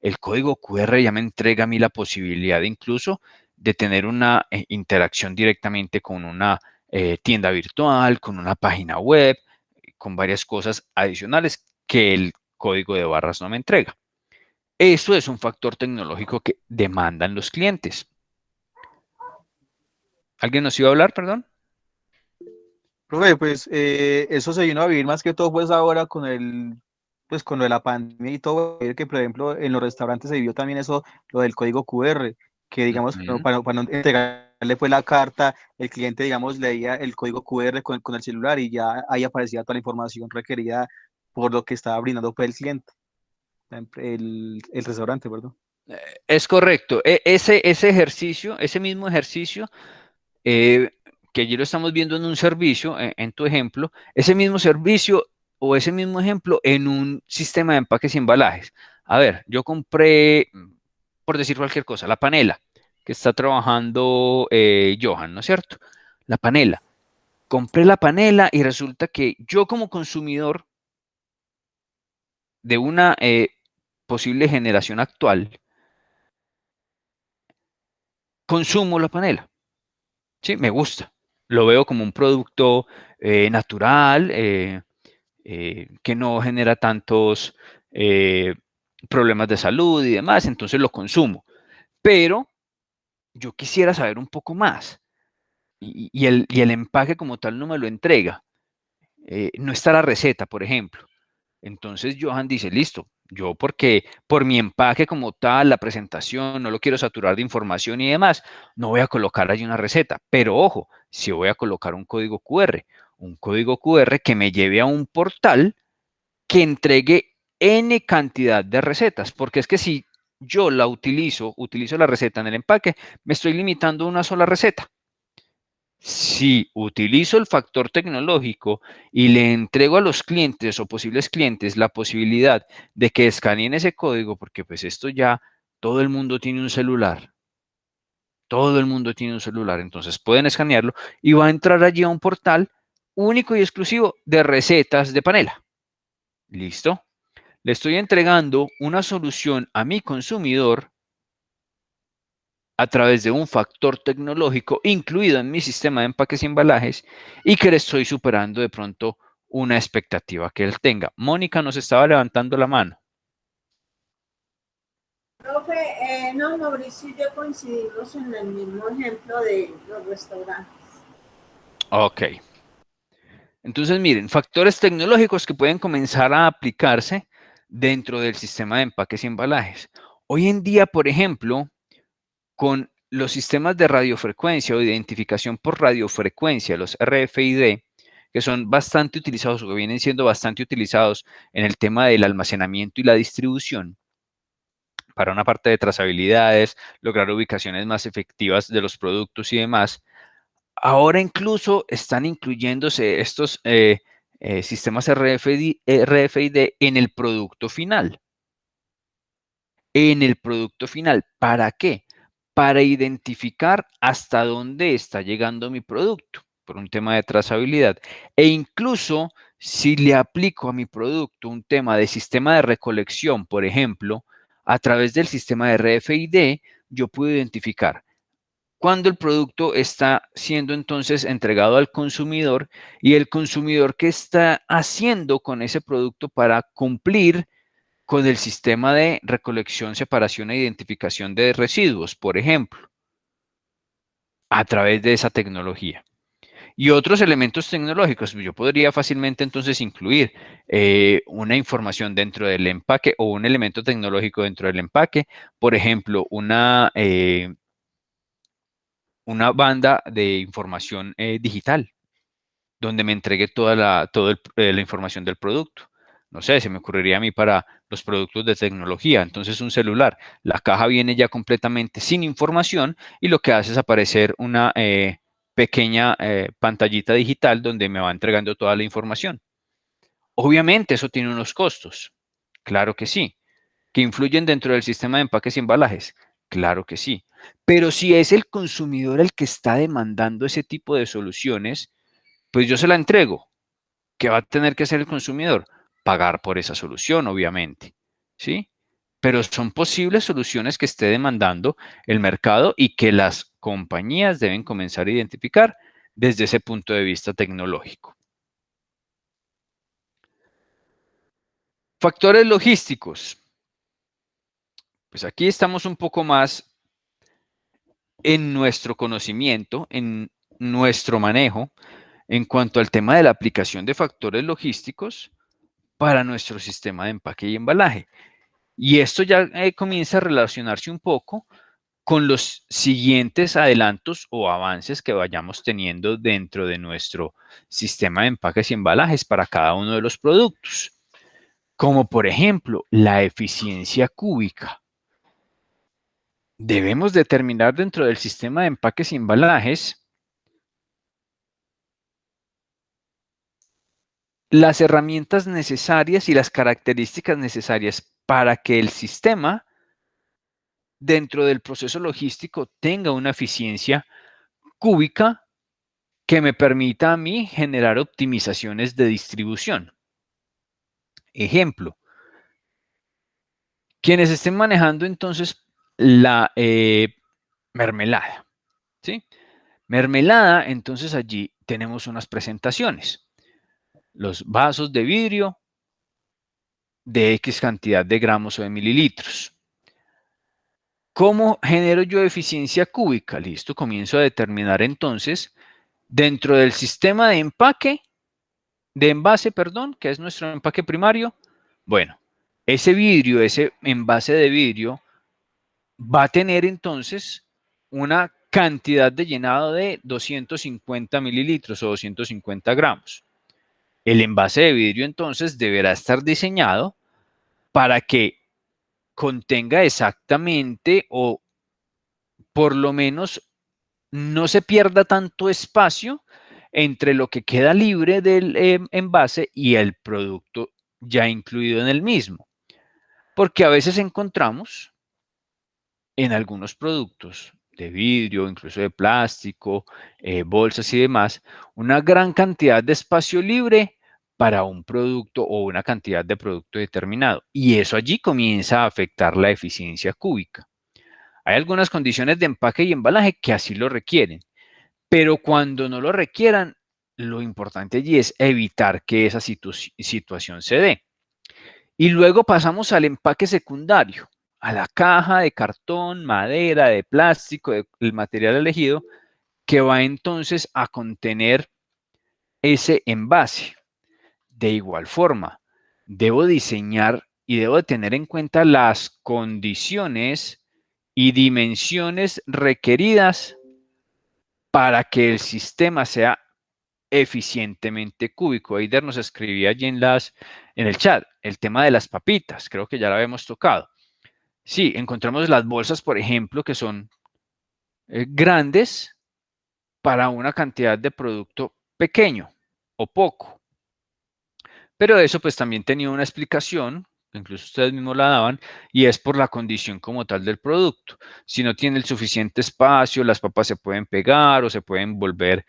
El código QR ya me entrega a mí la posibilidad incluso de tener una interacción directamente con una tienda virtual, con una página web, con varias cosas adicionales que el código de barras no me entrega. Eso es un factor tecnológico que demandan los clientes. ¿Alguien nos iba a hablar, perdón? Profe, pues eso se vino a vivir más que todo pues ahora con pues con lo de la pandemia y todo, que por ejemplo en los restaurantes se vivió también eso, lo del código QR, que digamos Ujú. para no entregarle pues la carta, el cliente digamos leía el código QR con el celular y ya ahí aparecía toda la información requerida por lo que estaba brindando pues el cliente, el restaurante, perdón. Es correcto. Ese ejercicio, ese mismo ejercicio, eh, que allí lo estamos viendo en un servicio, en tu ejemplo, ese mismo servicio o ese mismo ejemplo en un sistema de empaques y embalajes. A ver, yo compré, por decir cualquier cosa, la panela que está trabajando Johan, ¿no es cierto? La panela. Compré la panela y resulta que yo como consumidor de una posible generación actual, consumo la panela. Sí, me gusta. Lo veo como un producto natural, que no genera tantos problemas de salud y demás, entonces lo consumo. Pero yo quisiera saber un poco más y el empaque como tal no me lo entrega. No está la receta, por ejemplo. Entonces Johan dice, listo, yo porque por mi empaque como tal, la presentación, no lo quiero saturar de información y demás, no voy a colocar ahí una receta. Pero ojo, si voy a colocar un código QR que me lleve a un portal que entregue N cantidad de recetas, porque es que si yo la utilizo la receta en el empaque, me estoy limitando a una sola receta. Si utilizo el factor tecnológico y le entrego a los clientes o posibles clientes la posibilidad de que escaneen ese código, porque pues esto ya todo el mundo tiene un celular, todo el mundo tiene un celular, entonces pueden escanearlo y va a entrar allí a un portal único y exclusivo de recetas de panela. ¿Listo? Le estoy entregando una solución a mi consumidor a través de un factor tecnológico incluido en mi sistema de empaques y embalajes y que le estoy superando de pronto una expectativa que él tenga. Mónica nos estaba levantando la mano. Profe, no, Mauricio y yo coincidimos en el mismo ejemplo de los restaurantes. Ok. Entonces, miren, factores tecnológicos que pueden comenzar a aplicarse dentro del sistema de empaques y embalajes. Hoy en día, por ejemplo, con los sistemas de radiofrecuencia o de identificación por radiofrecuencia, los RFID, que son bastante utilizados o que vienen siendo bastante utilizados en el tema del almacenamiento y la distribución, para una parte de trazabilidades, lograr ubicaciones más efectivas de los productos y demás. Ahora incluso están incluyéndose estos sistemas RFID en el producto final. En el producto final. ¿Para qué? Para identificar hasta dónde está llegando mi producto, por un tema de trazabilidad. E incluso si le aplico a mi producto un tema de sistema de recolección, por ejemplo, a través del sistema de RFID, yo puedo identificar cuando el producto está siendo entonces entregado al consumidor y el consumidor qué está haciendo con ese producto para cumplir con el sistema de recolección, separación e identificación de residuos, por ejemplo, a través de esa tecnología. Y otros elementos tecnológicos, yo podría fácilmente entonces incluir una información dentro del empaque o un elemento tecnológico dentro del empaque, por ejemplo, una banda de información digital, donde me entregue toda la información del producto. No sé, se me ocurriría a mí para los productos de tecnología. Entonces, un celular, la caja viene ya completamente sin información y lo que hace es aparecer una pequeña pantallita digital donde me va entregando toda la información. Obviamente, eso tiene unos costos. Claro que sí. ¿Que influyen dentro del sistema de empaques y embalajes? Claro que sí. Pero si es el consumidor el que está demandando ese tipo de soluciones, pues yo se la entrego. ¿Qué va a tener que hacer el consumidor? Pagar por esa solución, obviamente. ¿Sí? Pero son posibles soluciones que esté demandando el mercado y que las compañías deben comenzar a identificar desde ese punto de vista tecnológico. Factores logísticos. Pues aquí estamos un poco más en nuestro conocimiento, en nuestro manejo, en cuanto al tema de la aplicación de factores logísticos para nuestro sistema de empaque y embalaje. Y esto ya comienza a relacionarse un poco con los siguientes adelantos o avances que vayamos teniendo dentro de nuestro sistema de empaques y embalajes para cada uno de los productos, como por ejemplo la eficiencia cúbica. Debemos determinar dentro del sistema de empaques y embalajes las herramientas necesarias y las características necesarias para que el sistema dentro del proceso logístico tenga una eficiencia cúbica que me permita a mí generar optimizaciones de distribución. Ejemplo, quienes estén manejando entonces la mermelada, ¿sí? Mermelada, entonces allí tenemos unas presentaciones. Los vasos de vidrio de X cantidad de gramos o de mililitros. ¿Cómo genero yo eficiencia cúbica? Listo, comienzo a determinar entonces dentro del sistema de empaque, de envase, perdón, que es nuestro empaque primario. Bueno, ese vidrio, ese envase de vidrio va a tener entonces una cantidad de llenado de 250 mililitros o 250 gramos. El envase de vidrio entonces deberá estar diseñado para que contenga exactamente o por lo menos no se pierda tanto espacio entre lo que queda libre del envase y el producto ya incluido en el mismo. Porque a veces encontramos en algunos productos de vidrio, incluso de plástico, bolsas y demás, una gran cantidad de espacio libre para un producto o una cantidad de producto determinado. Y eso allí comienza a afectar la eficiencia cúbica. Hay algunas condiciones de empaque y embalaje que así lo requieren, pero cuando no lo requieran, lo importante allí es evitar que esa situación se dé. Y luego pasamos al empaque secundario, a la caja de cartón, madera, de plástico, el material elegido, que va entonces a contener ese envase. De igual forma, debo diseñar y debo de tener en cuenta las condiciones y dimensiones requeridas para que el sistema sea eficientemente cúbico. Eider nos escribía allí en el chat el tema de las papitas, creo que ya lo habíamos tocado. Sí, encontramos las bolsas, por ejemplo, que son grandes para una cantidad de producto pequeño o poco. Pero eso pues también tenía una explicación, incluso ustedes mismos la daban, y es por la condición como tal del producto. Si no tiene el suficiente espacio, las papas se pueden pegar o se pueden volver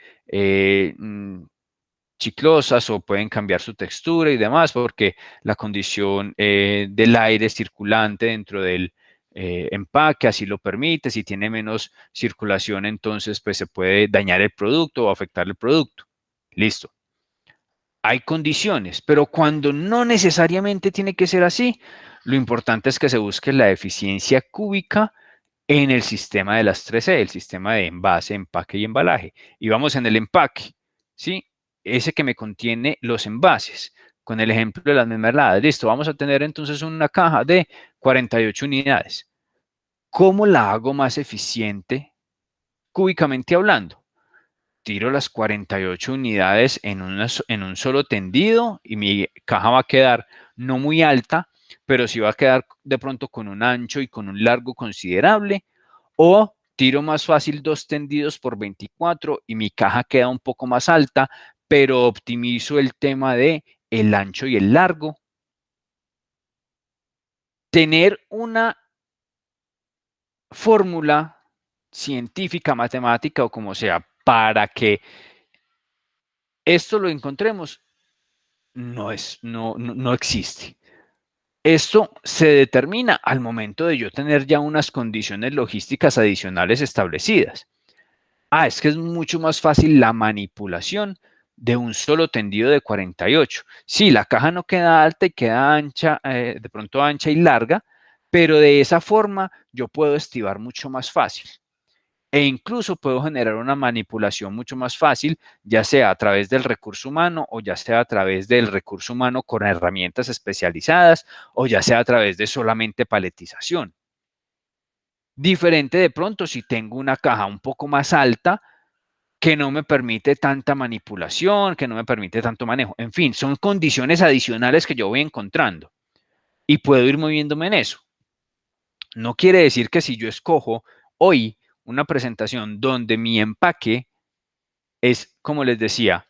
chiclosas o pueden cambiar su textura y demás, porque la condición del aire circulante dentro del empaque así lo permite. Si tiene menos circulación, entonces pues se puede dañar el producto o afectar el producto. Listo. Hay condiciones, pero cuando no necesariamente tiene que ser así, lo importante es que se busque la eficiencia cúbica en el sistema de las 3E, el sistema de envase, empaque y embalaje. Y vamos en el empaque, ¿sí? Ese que me contiene los envases, con el ejemplo de las mermeladas. Listo, vamos a tener entonces una caja de 48 unidades. ¿Cómo la hago más eficiente cúbicamente hablando? Tiro las 48 unidades en un solo tendido y mi caja va a quedar no muy alta, pero sí va a quedar de pronto con un ancho y con un largo considerable, o tiro más fácil 2 tendidos por 24 y mi caja queda un poco más alta, pero optimizo el tema de el ancho y el largo. Tener una fórmula científica, matemática o como sea, para que esto lo encontremos, no existe. Esto se determina al momento de yo tener ya unas condiciones logísticas adicionales establecidas. Es que es mucho más fácil la manipulación de un solo tendido de 48. Sí, la caja no queda alta y queda ancha, de pronto ancha y larga, pero de esa forma yo puedo estivar mucho más fácil. E incluso puedo generar una manipulación mucho más fácil, ya sea a través del recurso humano o ya sea a través del recurso humano con herramientas especializadas o ya sea a través de solamente paletización. Diferente de pronto si tengo una caja un poco más alta que no me permite tanta manipulación, que no me permite tanto manejo. En fin, son condiciones adicionales que yo voy encontrando y puedo ir moviéndome en eso. No quiere decir que si yo escojo hoy una presentación donde mi empaque es, como les decía,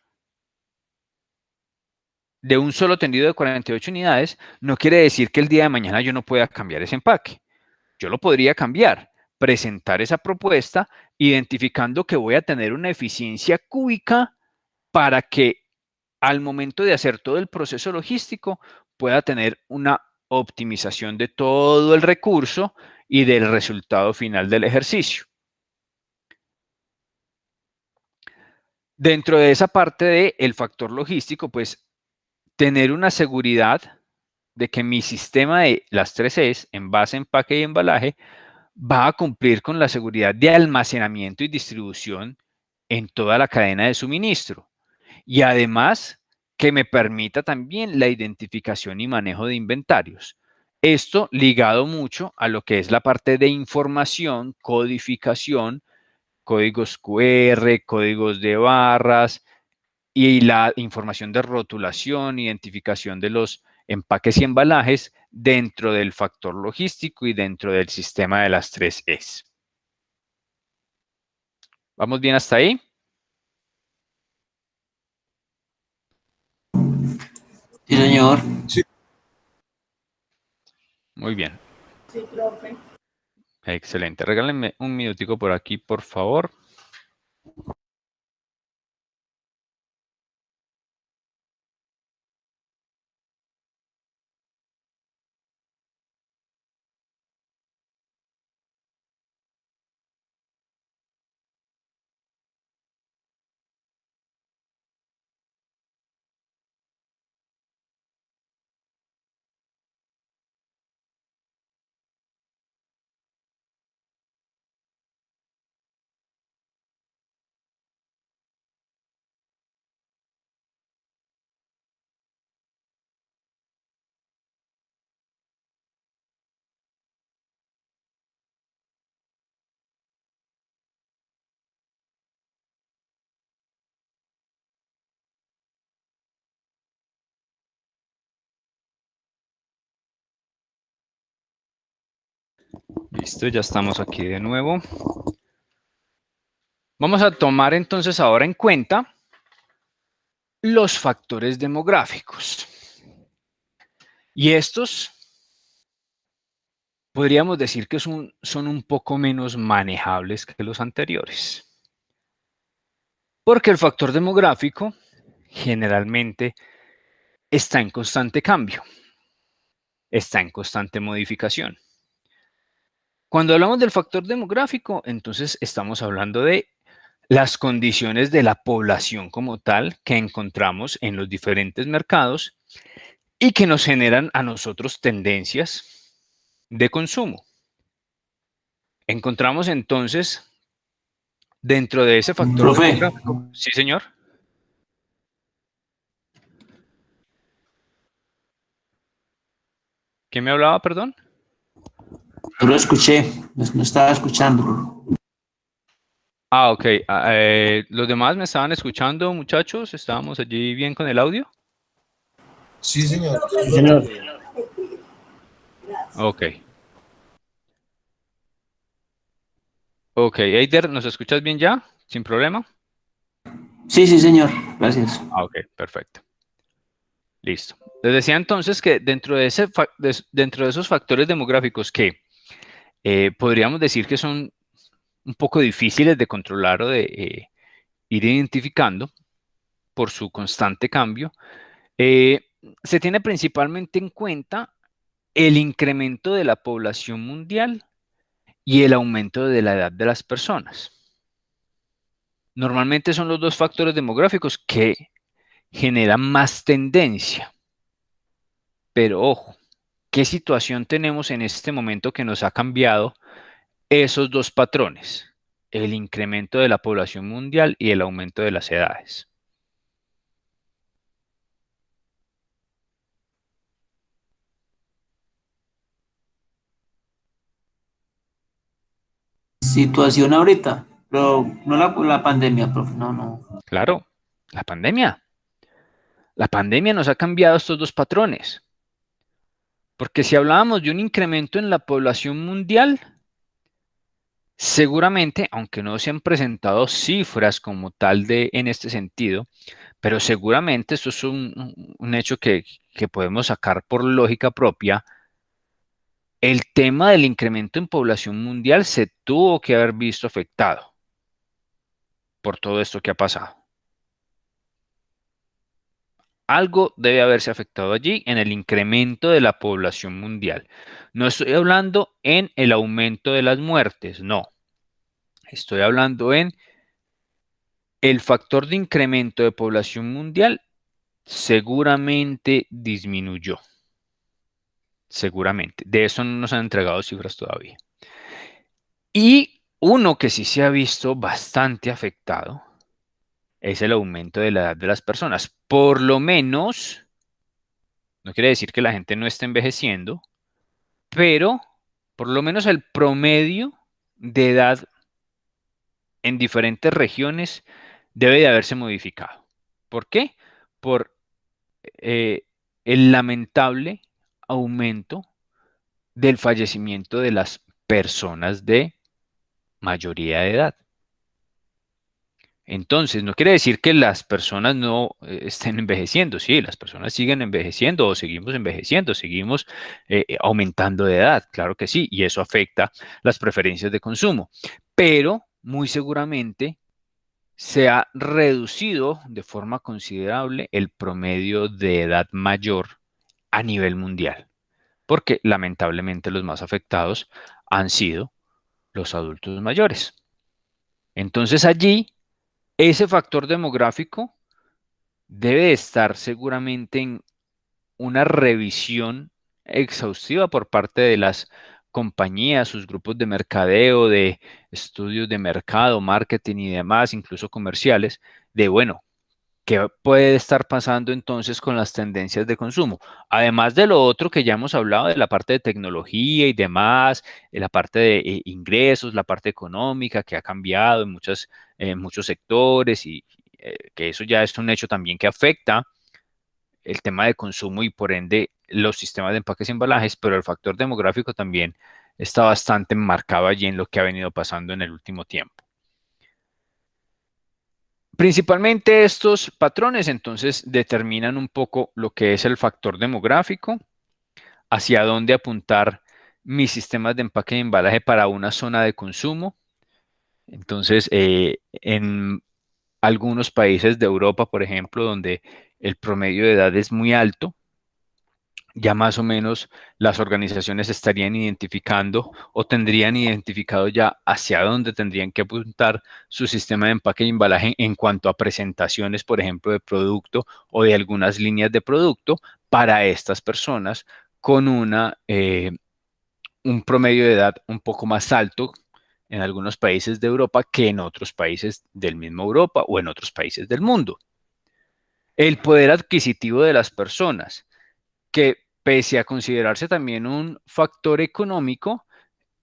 de un solo tendido de 48 unidades, no quiere decir que el día de mañana yo no pueda cambiar ese empaque. Yo lo podría cambiar, presentar esa propuesta, identificando que voy a tener una eficiencia cúbica para que al momento de hacer todo el proceso logístico pueda tener una optimización de todo el recurso y del resultado final del ejercicio. Dentro de esa parte del factor logístico, pues tener una seguridad de que mi sistema de las 3 E's, envase, empaque y embalaje, va a cumplir con la seguridad de almacenamiento y distribución en toda la cadena de suministro. Y además, que me permita también la identificación y manejo de inventarios. Esto ligado mucho a lo que es la parte de información, codificación, códigos QR, códigos de barras y la información de rotulación, identificación de los empaques y embalajes dentro del factor logístico y dentro del sistema de las 3 E's. ¿Vamos bien hasta ahí? Sí, señor. Sí. Muy bien. Sí, profe. Excelente. Regálenme un minutico por aquí, por favor. Listo, ya estamos aquí de nuevo. Vamos a tomar entonces ahora en cuenta los factores demográficos. Y estos podríamos decir que son un poco menos manejables que los anteriores. Porque el factor demográfico generalmente está en constante cambio, está en constante modificación. Cuando hablamos del factor demográfico, entonces estamos hablando de las condiciones de la población como tal que encontramos en los diferentes mercados y que nos generan a nosotros tendencias de consumo. Encontramos entonces dentro de ese factor Profe. demográfico. Sí, señor. ¿Quién me hablaba, perdón? Yo lo escuché, no estaba escuchando. Ok. ¿Los demás me estaban escuchando, muchachos? ¿Estábamos allí bien con el audio? Sí, señor. Sí, señor. Ok. Ok, Eider, ¿nos escuchas bien ya? ¿Sin problema? Sí, sí, señor. Gracias. Ah, ok, perfecto. Listo. Les decía entonces que dentro de, dentro de esos factores demográficos que podríamos decir que son un poco difíciles de controlar o de ir identificando por su constante cambio, eh, se tiene principalmente en cuenta el incremento de la población mundial y el aumento de la edad de las personas. Normalmente son los dos factores demográficos que generan más tendencia. Pero ojo, ¿qué situación tenemos en este momento que nos ha cambiado esos dos patrones? El incremento de la población mundial y el aumento de las edades. Situación ahorita, pero no la pandemia, profe, no, no. Claro, la pandemia. La pandemia nos ha cambiado estos dos patrones. Porque si hablábamos de un incremento en la población mundial, seguramente, aunque no se han presentado cifras como tal en este sentido, pero seguramente esto es un hecho que podemos sacar por lógica propia. El tema del incremento en población mundial se tuvo que haber visto afectado por todo esto que ha pasado. Algo debe haberse afectado allí en el incremento de la población mundial. No estoy hablando en el aumento de las muertes, no. Estoy hablando en el factor de incremento de población mundial seguramente disminuyó. Seguramente. De eso no nos han entregado cifras todavía. Y uno que sí se ha visto bastante afectado es el aumento de la edad de las personas. Por lo menos, no quiere decir que la gente no esté envejeciendo, pero por lo menos el promedio de edad en diferentes regiones debe de haberse modificado. ¿Por qué? Por el lamentable aumento del fallecimiento de las personas de mayoría de edad. Entonces, no quiere decir que las personas no estén envejeciendo. Sí, las personas siguen envejeciendo o seguimos envejeciendo, seguimos aumentando de edad, claro que sí, y eso afecta las preferencias de consumo. Pero muy seguramente se ha reducido de forma considerable el promedio de edad mayor a nivel mundial, porque lamentablemente los más afectados han sido los adultos mayores. Entonces allí, ese factor demográfico debe estar seguramente en una revisión exhaustiva por parte de las compañías, sus grupos de mercadeo, de estudios de mercado, marketing y demás, incluso comerciales, de bueno, ¿qué puede estar pasando entonces con las tendencias de consumo? Además de lo otro que ya hemos hablado, de la parte de tecnología y demás, de la parte de ingresos, la parte económica que ha cambiado en muchos sectores y que eso ya es un hecho también que afecta el tema de consumo y por ende los sistemas de empaques y embalajes, pero el factor demográfico también está bastante marcado allí en lo que ha venido pasando en el último tiempo. Principalmente estos patrones entonces determinan un poco lo que es el factor demográfico, hacia dónde apuntar mis sistemas de empaque y embalaje para una zona de consumo. Entonces, en algunos países de Europa, por ejemplo, donde el promedio de edad es muy alto, ya más o menos las organizaciones estarían identificando o tendrían identificado ya hacia dónde tendrían que apuntar su sistema de empaque y embalaje en cuanto a presentaciones, por ejemplo, de producto o de algunas líneas de producto para estas personas con un promedio de edad un poco más alto en algunos países de Europa que en otros países del mismo Europa o en otros países del mundo. El poder adquisitivo de las personas, que pese a considerarse también un factor económico,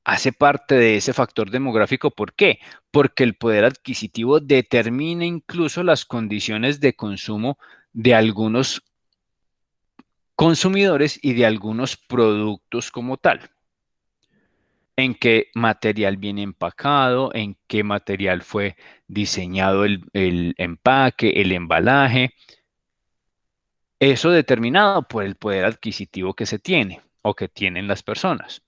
hace parte de ese factor demográfico. ¿Por qué? Porque el poder adquisitivo determina incluso las condiciones de consumo de algunos consumidores y de algunos productos como tal. En qué material viene empacado, en qué material fue diseñado el empaque, el embalaje. Eso determinado por el poder adquisitivo que se tiene o que tienen las personas.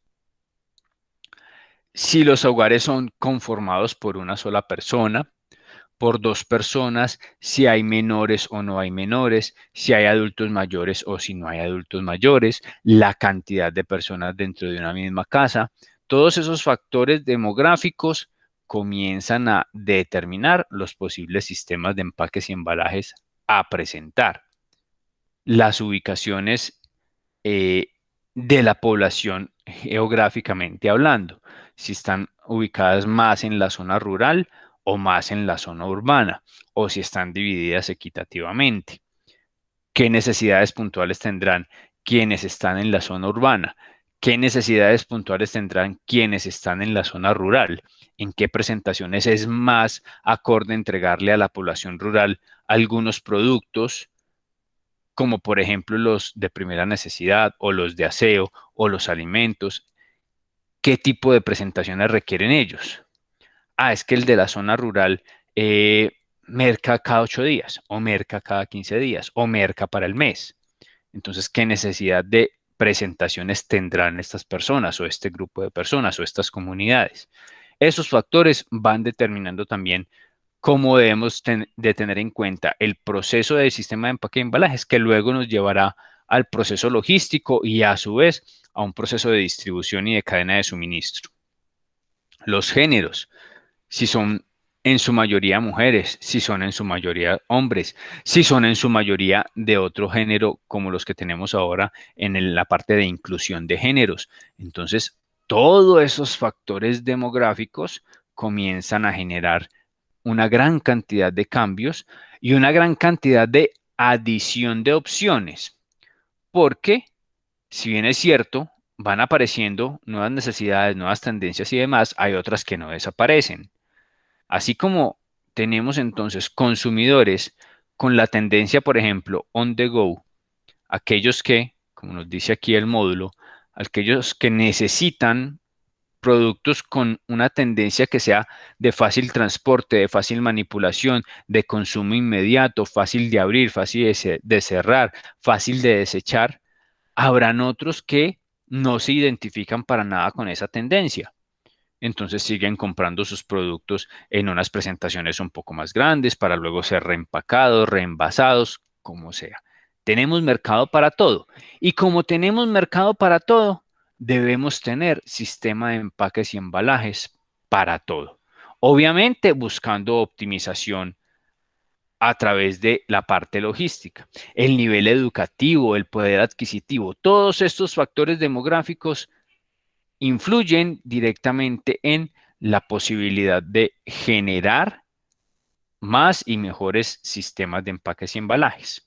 Si los hogares son conformados por una sola persona, por dos personas, si hay menores o no hay menores, si hay adultos mayores o si no hay adultos mayores, la cantidad de personas dentro de una misma casa, todos esos factores demográficos comienzan a determinar los posibles sistemas de empaques y embalajes a presentar. Las ubicaciones de la población geográficamente hablando, si están ubicadas más en la zona rural o más en la zona urbana, o si están divididas equitativamente. ¿Qué necesidades puntuales tendrán quienes están en la zona urbana? ¿Qué necesidades puntuales tendrán quienes están en la zona rural? ¿En qué presentaciones es más acorde entregarle a la población rural algunos productos, como por ejemplo los de primera necesidad o los de aseo o los alimentos? ¿Qué tipo de presentaciones requieren ellos? Es que el de la zona rural merca cada 8 días, o merca cada 15 días, o merca para el mes. Entonces, ¿qué necesidad de presentaciones tendrán estas personas, o este grupo de personas, o estas comunidades? Esos factores van determinando también cómo debemos de tener en cuenta el proceso del sistema de empaque y embalajes, que luego nos llevará al proceso logístico y a su vez a un proceso de distribución y de cadena de suministro. Los géneros, si son en su mayoría mujeres, si son en su mayoría hombres, si son en su mayoría de otro género como los que tenemos ahora en la parte de inclusión de géneros. Entonces, todos esos factores demográficos comienzan a generar una gran cantidad de cambios y una gran cantidad de adición de opciones, porque si bien es cierto, van apareciendo nuevas necesidades, nuevas tendencias y demás, hay otras que no desaparecen. Así como tenemos entonces consumidores con la tendencia, por ejemplo, on the go, aquellos que, como nos dice aquí el módulo, aquellos que necesitan productos con una tendencia que sea de fácil transporte, de fácil manipulación, de consumo inmediato, fácil de abrir, fácil de cerrar, fácil de desechar. Habrán otros que no se identifican para nada con esa tendencia. Entonces siguen comprando sus productos en unas presentaciones un poco más grandes para luego ser reempacados, reenvasados, como sea. Tenemos mercado para todo. Y como tenemos mercado para todo, debemos tener sistema de empaques y embalajes para todo. Obviamente buscando optimización a través de la parte logística, el nivel educativo, el poder adquisitivo, todos estos factores demográficos influyen directamente en la posibilidad de generar más y mejores sistemas de empaques y embalajes.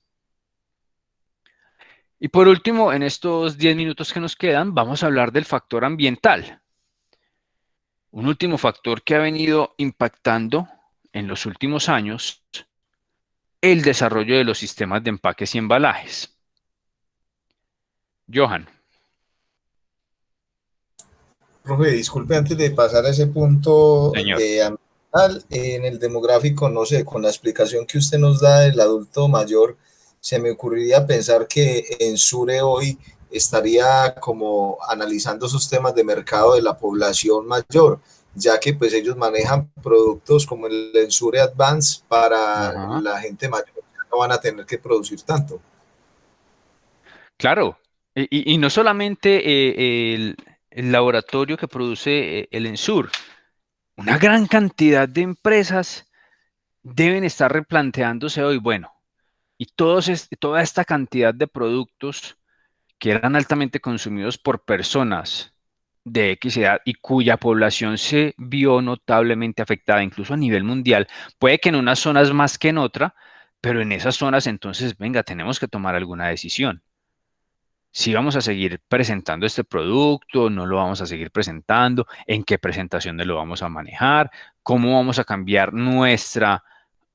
Y por último, en estos 10 minutos que nos quedan, vamos a hablar del factor ambiental. Un último factor que ha venido impactando en los últimos años el desarrollo de los sistemas de empaques y embalajes. Johan. Profe, disculpe, antes de pasar a ese punto Señor. ambiental, en el demográfico, no sé, con la explicación que usted nos da del adulto mayor, se me ocurriría pensar que Ensure hoy estaría como analizando esos temas de mercado de la población mayor, ya que pues ellos manejan productos como el Ensure Advance para la gente mayor, no van a tener que producir tanto. Claro, y no solamente el laboratorio que produce el Ensur, una gran cantidad de empresas deben estar replanteándose hoy, bueno, y toda esta cantidad de productos que eran altamente consumidos por personas de X edad y cuya población se vio notablemente afectada, incluso a nivel mundial, puede que en unas zonas más que en otra, pero en esas zonas entonces, venga, tenemos que tomar alguna decisión. Si vamos a seguir presentando este producto, no lo vamos a seguir presentando, en qué presentaciones lo vamos a manejar, cómo vamos a cambiar nuestra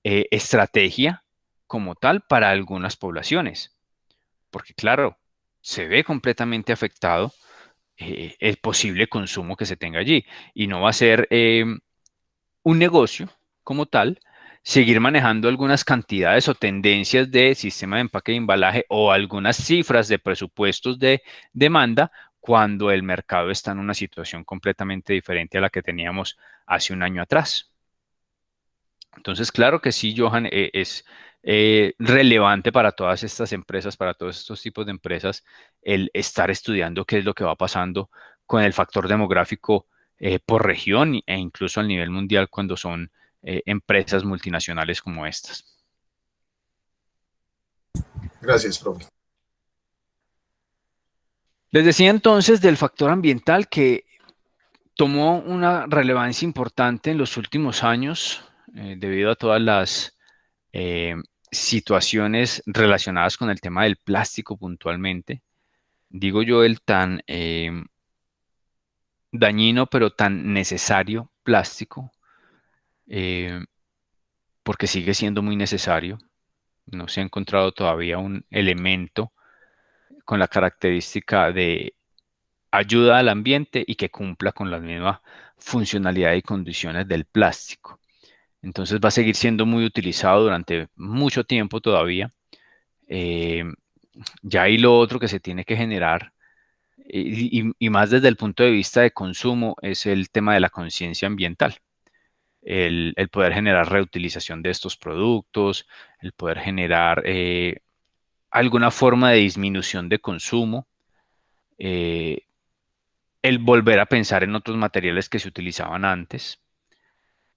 estrategia como tal para algunas poblaciones. Porque claro, se ve completamente afectado el posible consumo que se tenga allí. Y no va a ser un negocio como tal, seguir manejando algunas cantidades o tendencias de sistema de empaque y embalaje o algunas cifras de presupuestos de demanda cuando el mercado está en una situación completamente diferente a la que teníamos hace un año atrás. Entonces, claro que sí, Johan, es relevante para todas estas empresas, para todos estos tipos de empresas, el estar estudiando qué es lo que va pasando con el factor demográfico por región e incluso a nivel mundial cuando son empresas multinacionales como estas. Gracias, profe. Les decía entonces del factor ambiental que tomó una relevancia importante en los últimos años debido a todas las situaciones relacionadas con el tema del plástico puntualmente. Digo yo el tan dañino pero tan necesario plástico, porque sigue siendo muy necesario. No se ha encontrado todavía un elemento con la característica de ayuda al ambiente y que cumpla con la misma funcionalidad y condiciones del plástico. Entonces va a seguir siendo muy utilizado durante mucho tiempo todavía. Ya hay lo otro que se tiene que generar, y más desde el punto de vista de consumo, es el tema de la conciencia ambiental. El poder generar reutilización de estos productos, el poder generar alguna forma de disminución de consumo, eh, el volver a pensar en otros materiales que se utilizaban antes,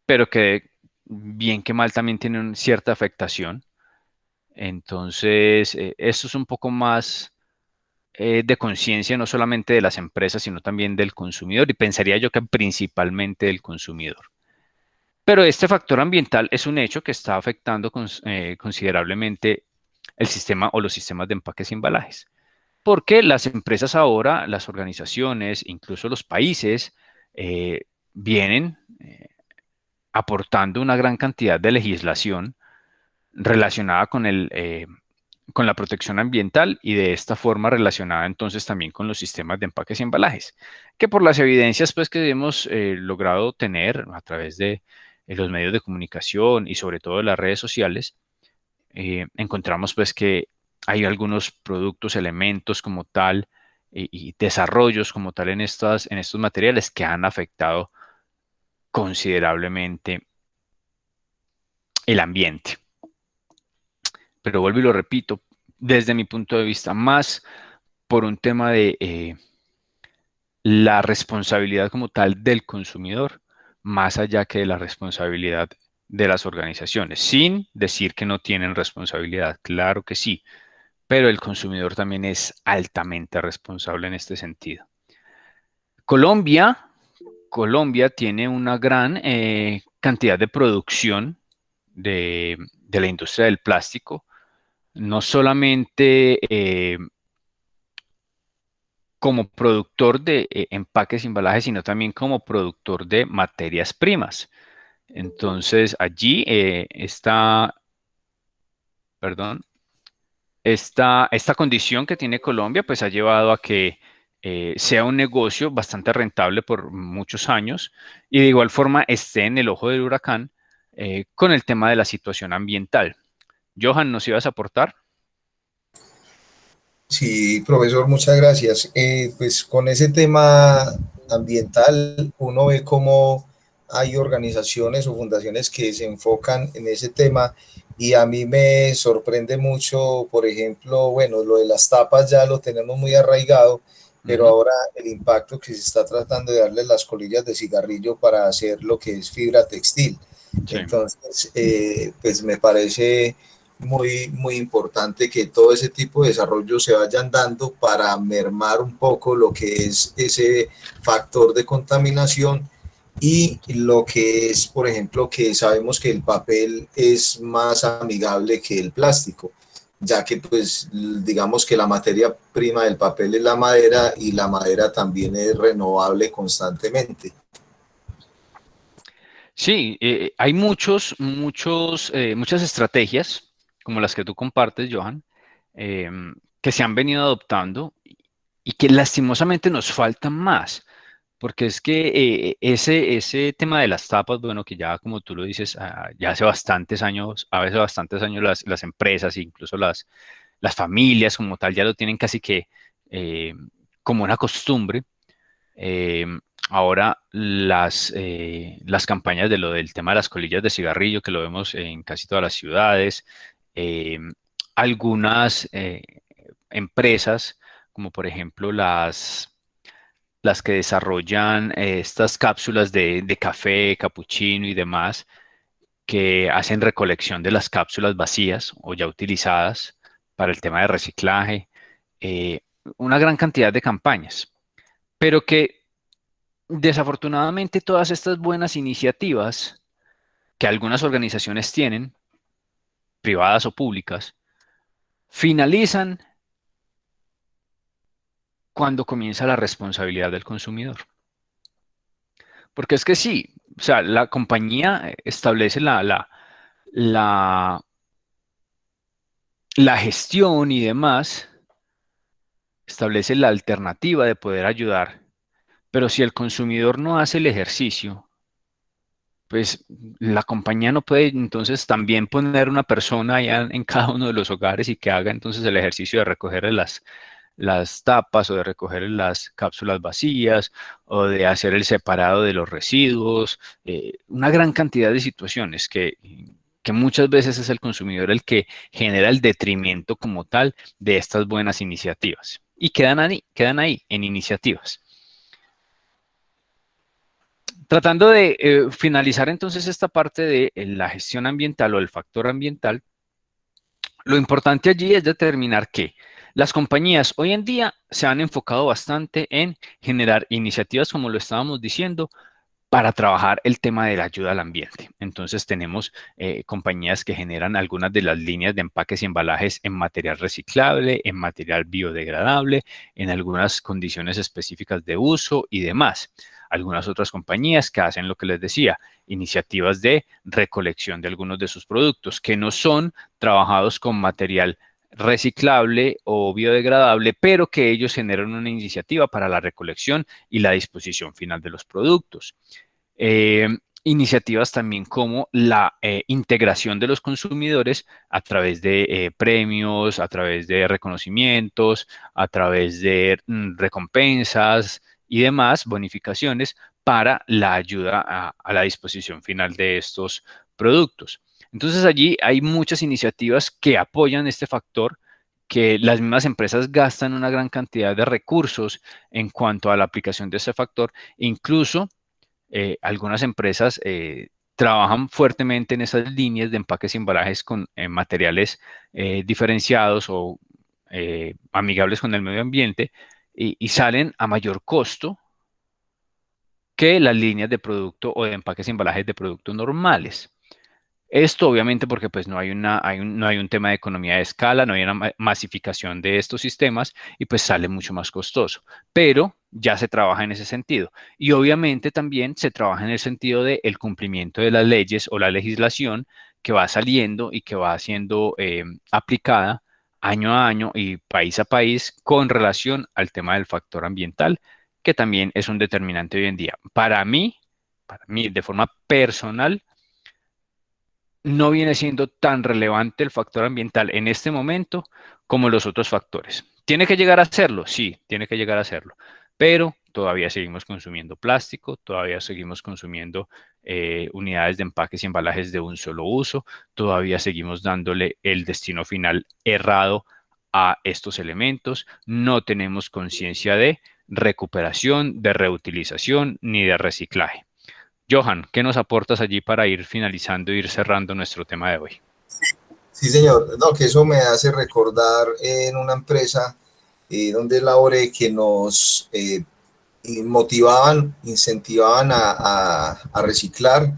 pero que bien que mal también tienen cierta afectación. Entonces, esto es un poco más de conciencia, no solamente de las empresas, sino también del consumidor, y pensaría yo que principalmente del consumidor. Pero este factor ambiental es un hecho que está afectando considerablemente el sistema o los sistemas de empaques y embalajes. Porque las empresas ahora, las organizaciones, incluso los países, vienen aportando una gran cantidad de legislación relacionada con la protección ambiental y de esta forma relacionada entonces también con los sistemas de empaques y embalajes, que por las evidencias pues que hemos logrado tener a través de los medios de comunicación y sobre todo de las redes sociales, encontramos pues que hay algunos productos, elementos como tal y desarrollos como tal en estos materiales que han afectado considerablemente el ambiente. Pero vuelvo y lo repito, desde mi punto de vista, más por un tema de la responsabilidad como tal del consumidor, más allá que de la responsabilidad de las organizaciones, sin decir que no tienen responsabilidad, claro que sí, pero el consumidor también es altamente responsable en este sentido. Colombia tiene una gran cantidad de producción de la industria del plástico, no solamente como productor de empaques y embalajes, sino también como productor de materias primas. Entonces, allí perdón, esta condición que tiene Colombia, pues ha llevado a que sea un negocio bastante rentable por muchos años y de igual forma esté en el ojo del huracán con el tema de la situación ambiental. Johan, ¿nos ibas a aportar? Sí, profesor, muchas gracias. Pues con ese tema ambiental, uno ve cómo hay organizaciones o fundaciones que se enfocan en ese tema y a mí me sorprende mucho, por ejemplo, bueno, lo de las tapas ya lo tenemos muy arraigado, pero ahora el impacto que se está tratando de darle las colillas de cigarrillo para hacer lo que es fibra textil. Sí. Entonces, pues me parece muy importante que todo ese tipo de desarrollo se vayan dando para mermar un poco lo que es ese factor de contaminación y lo que es, por ejemplo, que sabemos que el papel es más amigable que el plástico, ya que pues digamos que la materia prima del papel es la madera y la madera también es renovable constantemente. Sí, hay muchas estrategias como las que tú compartes, Johan, que se han venido adoptando y que lastimosamente nos faltan más. Porque es que ese tema de las tapas, bueno, que ya como tú lo dices, ya hace bastantes años, a veces bastantes años las empresas, incluso las familias como tal, ya lo tienen casi que como una costumbre. Eh, Ahora las campañas de lo del tema de las colillas de cigarrillo, que lo vemos en casi todas las ciudades, eh, algunas empresas, como por ejemplo las que desarrollan estas cápsulas de café, capuchino y demás, que hacen recolección de las cápsulas vacías o ya utilizadas para el tema de reciclaje, eh, una gran cantidad de campañas, pero que desafortunadamente todas estas buenas iniciativas que algunas organizaciones tienen, privadas o públicas, finalizan cuando comienza la responsabilidad del consumidor. Porque es que sí, o sea, la compañía establece la, la gestión y demás, establece la alternativa de poder ayudar, pero si el consumidor no hace el ejercicio, pues la compañía no puede entonces también poner una persona allá en cada uno de los hogares y que haga entonces el ejercicio de recoger las tapas o de recoger las cápsulas vacías o de hacer el separado de los residuos, una gran cantidad de situaciones que muchas veces es el consumidor el que genera el detrimento como tal de estas buenas iniciativas. Y quedan ahí en iniciativas. Tratando de finalizar entonces esta parte de la gestión ambiental o el factor ambiental, lo importante allí es determinar que las compañías hoy en día se han enfocado bastante en generar iniciativas, como lo estábamos diciendo, para trabajar el tema de la ayuda al ambiente. Entonces tenemos compañías que generan algunas de las líneas de empaques y embalajes en material reciclable, en material biodegradable, en algunas condiciones específicas de uso y demás. Algunas otras compañías que hacen lo que les decía, iniciativas de recolección de algunos de sus productos que no son trabajados con material reciclable o biodegradable, pero que ellos generan una iniciativa para la recolección y la disposición final de los productos. Iniciativas también como la integración de los consumidores a través de premios, a través de reconocimientos, a través de recompensas y demás, bonificaciones para la ayuda a la disposición final de estos productos. Entonces allí hay muchas iniciativas que apoyan este factor, que las mismas empresas gastan una gran cantidad de recursos en cuanto a la aplicación de ese factor, incluso algunas empresas trabajan fuertemente en esas líneas de empaques y embalajes con materiales diferenciados o amigables con el medio ambiente y salen a mayor costo que las líneas de producto o de empaques y embalajes de productos normales. Esto obviamente porque pues no hay un tema de economía de escala, no hay una masificación de estos sistemas y pues sale mucho más costoso, pero ya se trabaja en ese sentido. Y obviamente también se trabaja en el sentido del cumplimiento de las leyes o la legislación que va saliendo y que va siendo aplicada año a año y país a país con relación al tema del factor ambiental, que también es un determinante hoy en día. Para mí de forma personal, no viene siendo tan relevante el factor ambiental en este momento como los otros factores. ¿Tiene que llegar a serlo? Sí, tiene que llegar a serlo, pero todavía seguimos consumiendo plástico, todavía seguimos consumiendo unidades de empaques y embalajes de un solo uso, todavía seguimos dándole el destino final errado a estos elementos, no tenemos conciencia de recuperación, de reutilización ni de reciclaje. Johan, ¿qué nos aportas allí para ir finalizando e ir cerrando nuestro tema de hoy? Sí, señor. No, que eso me hace recordar en una empresa donde laboré que nos motivaban, incentivaban a reciclar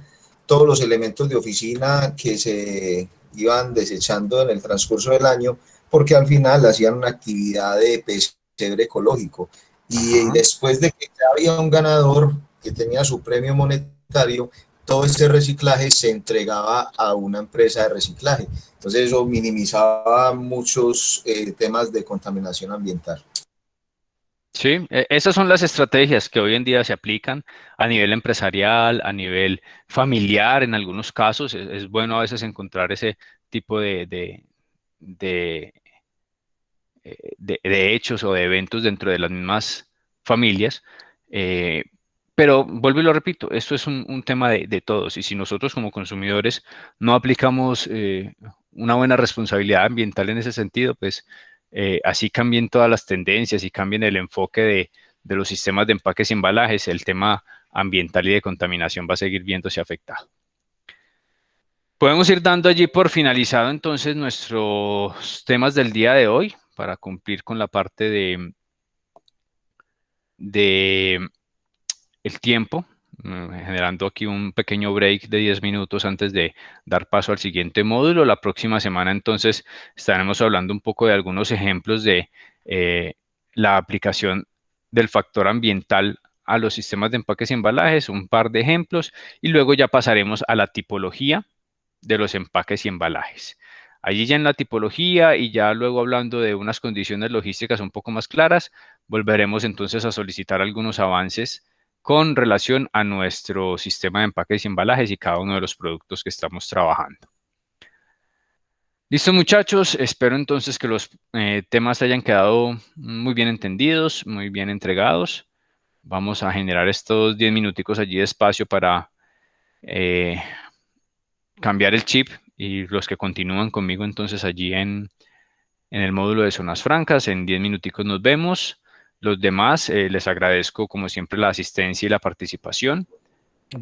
todos los elementos de oficina que se iban desechando en el transcurso del año, porque al final hacían una actividad de pesebre ecológico. Y después de que ya había un ganador que tenía su premio monetario, todo ese reciclaje se entregaba a una empresa de reciclaje. Entonces eso minimizaba muchos temas de contaminación ambiental. Sí, esas son las estrategias que hoy en día se aplican a nivel empresarial, a nivel familiar en algunos casos. Es bueno a veces encontrar ese tipo de, de hechos o de eventos dentro de las mismas familias. eh, pero vuelvo y lo repito, esto es un tema de todos y si nosotros como consumidores no aplicamos una buena responsabilidad ambiental en ese sentido, pues así cambien todas las tendencias y cambien el enfoque de los sistemas de empaques y embalajes, el tema ambiental y de contaminación va a seguir viéndose afectado. Podemos ir dando allí por finalizado entonces nuestros temas del día de hoy para cumplir con la parte de el tiempo, generando aquí un pequeño break de 10 minutos antes de dar paso al siguiente módulo. La próxima semana entonces estaremos hablando un poco de algunos ejemplos de la aplicación del factor ambiental a los sistemas de empaques y embalajes, un par de ejemplos, y luego ya pasaremos a la tipología de los empaques y embalajes. Allí ya en la tipología y ya luego hablando de unas condiciones logísticas un poco más claras, volveremos entonces a solicitar algunos avances con relación a nuestro sistema de empaques y embalajes y cada uno de los productos que estamos trabajando. Listo, muchachos, espero entonces que los temas hayan quedado muy bien entendidos, muy bien entregados. Vamos a generar estos 10 minuticos allí de espacio para cambiar el chip y los que continúan conmigo entonces allí en el módulo de zonas francas, en 10 minuticos nos vemos. Los demás, les agradezco como siempre la asistencia y la participación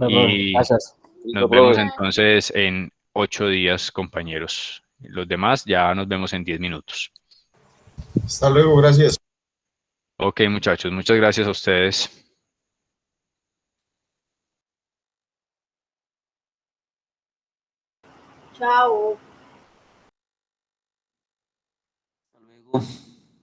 y Gracias. Listo, nos vemos profe. entonces en 8 días, compañeros. Los demás ya nos vemos en 10 minutos. Hasta luego, gracias. Ok, muchachos, muchas gracias a ustedes. Chao. Hasta luego.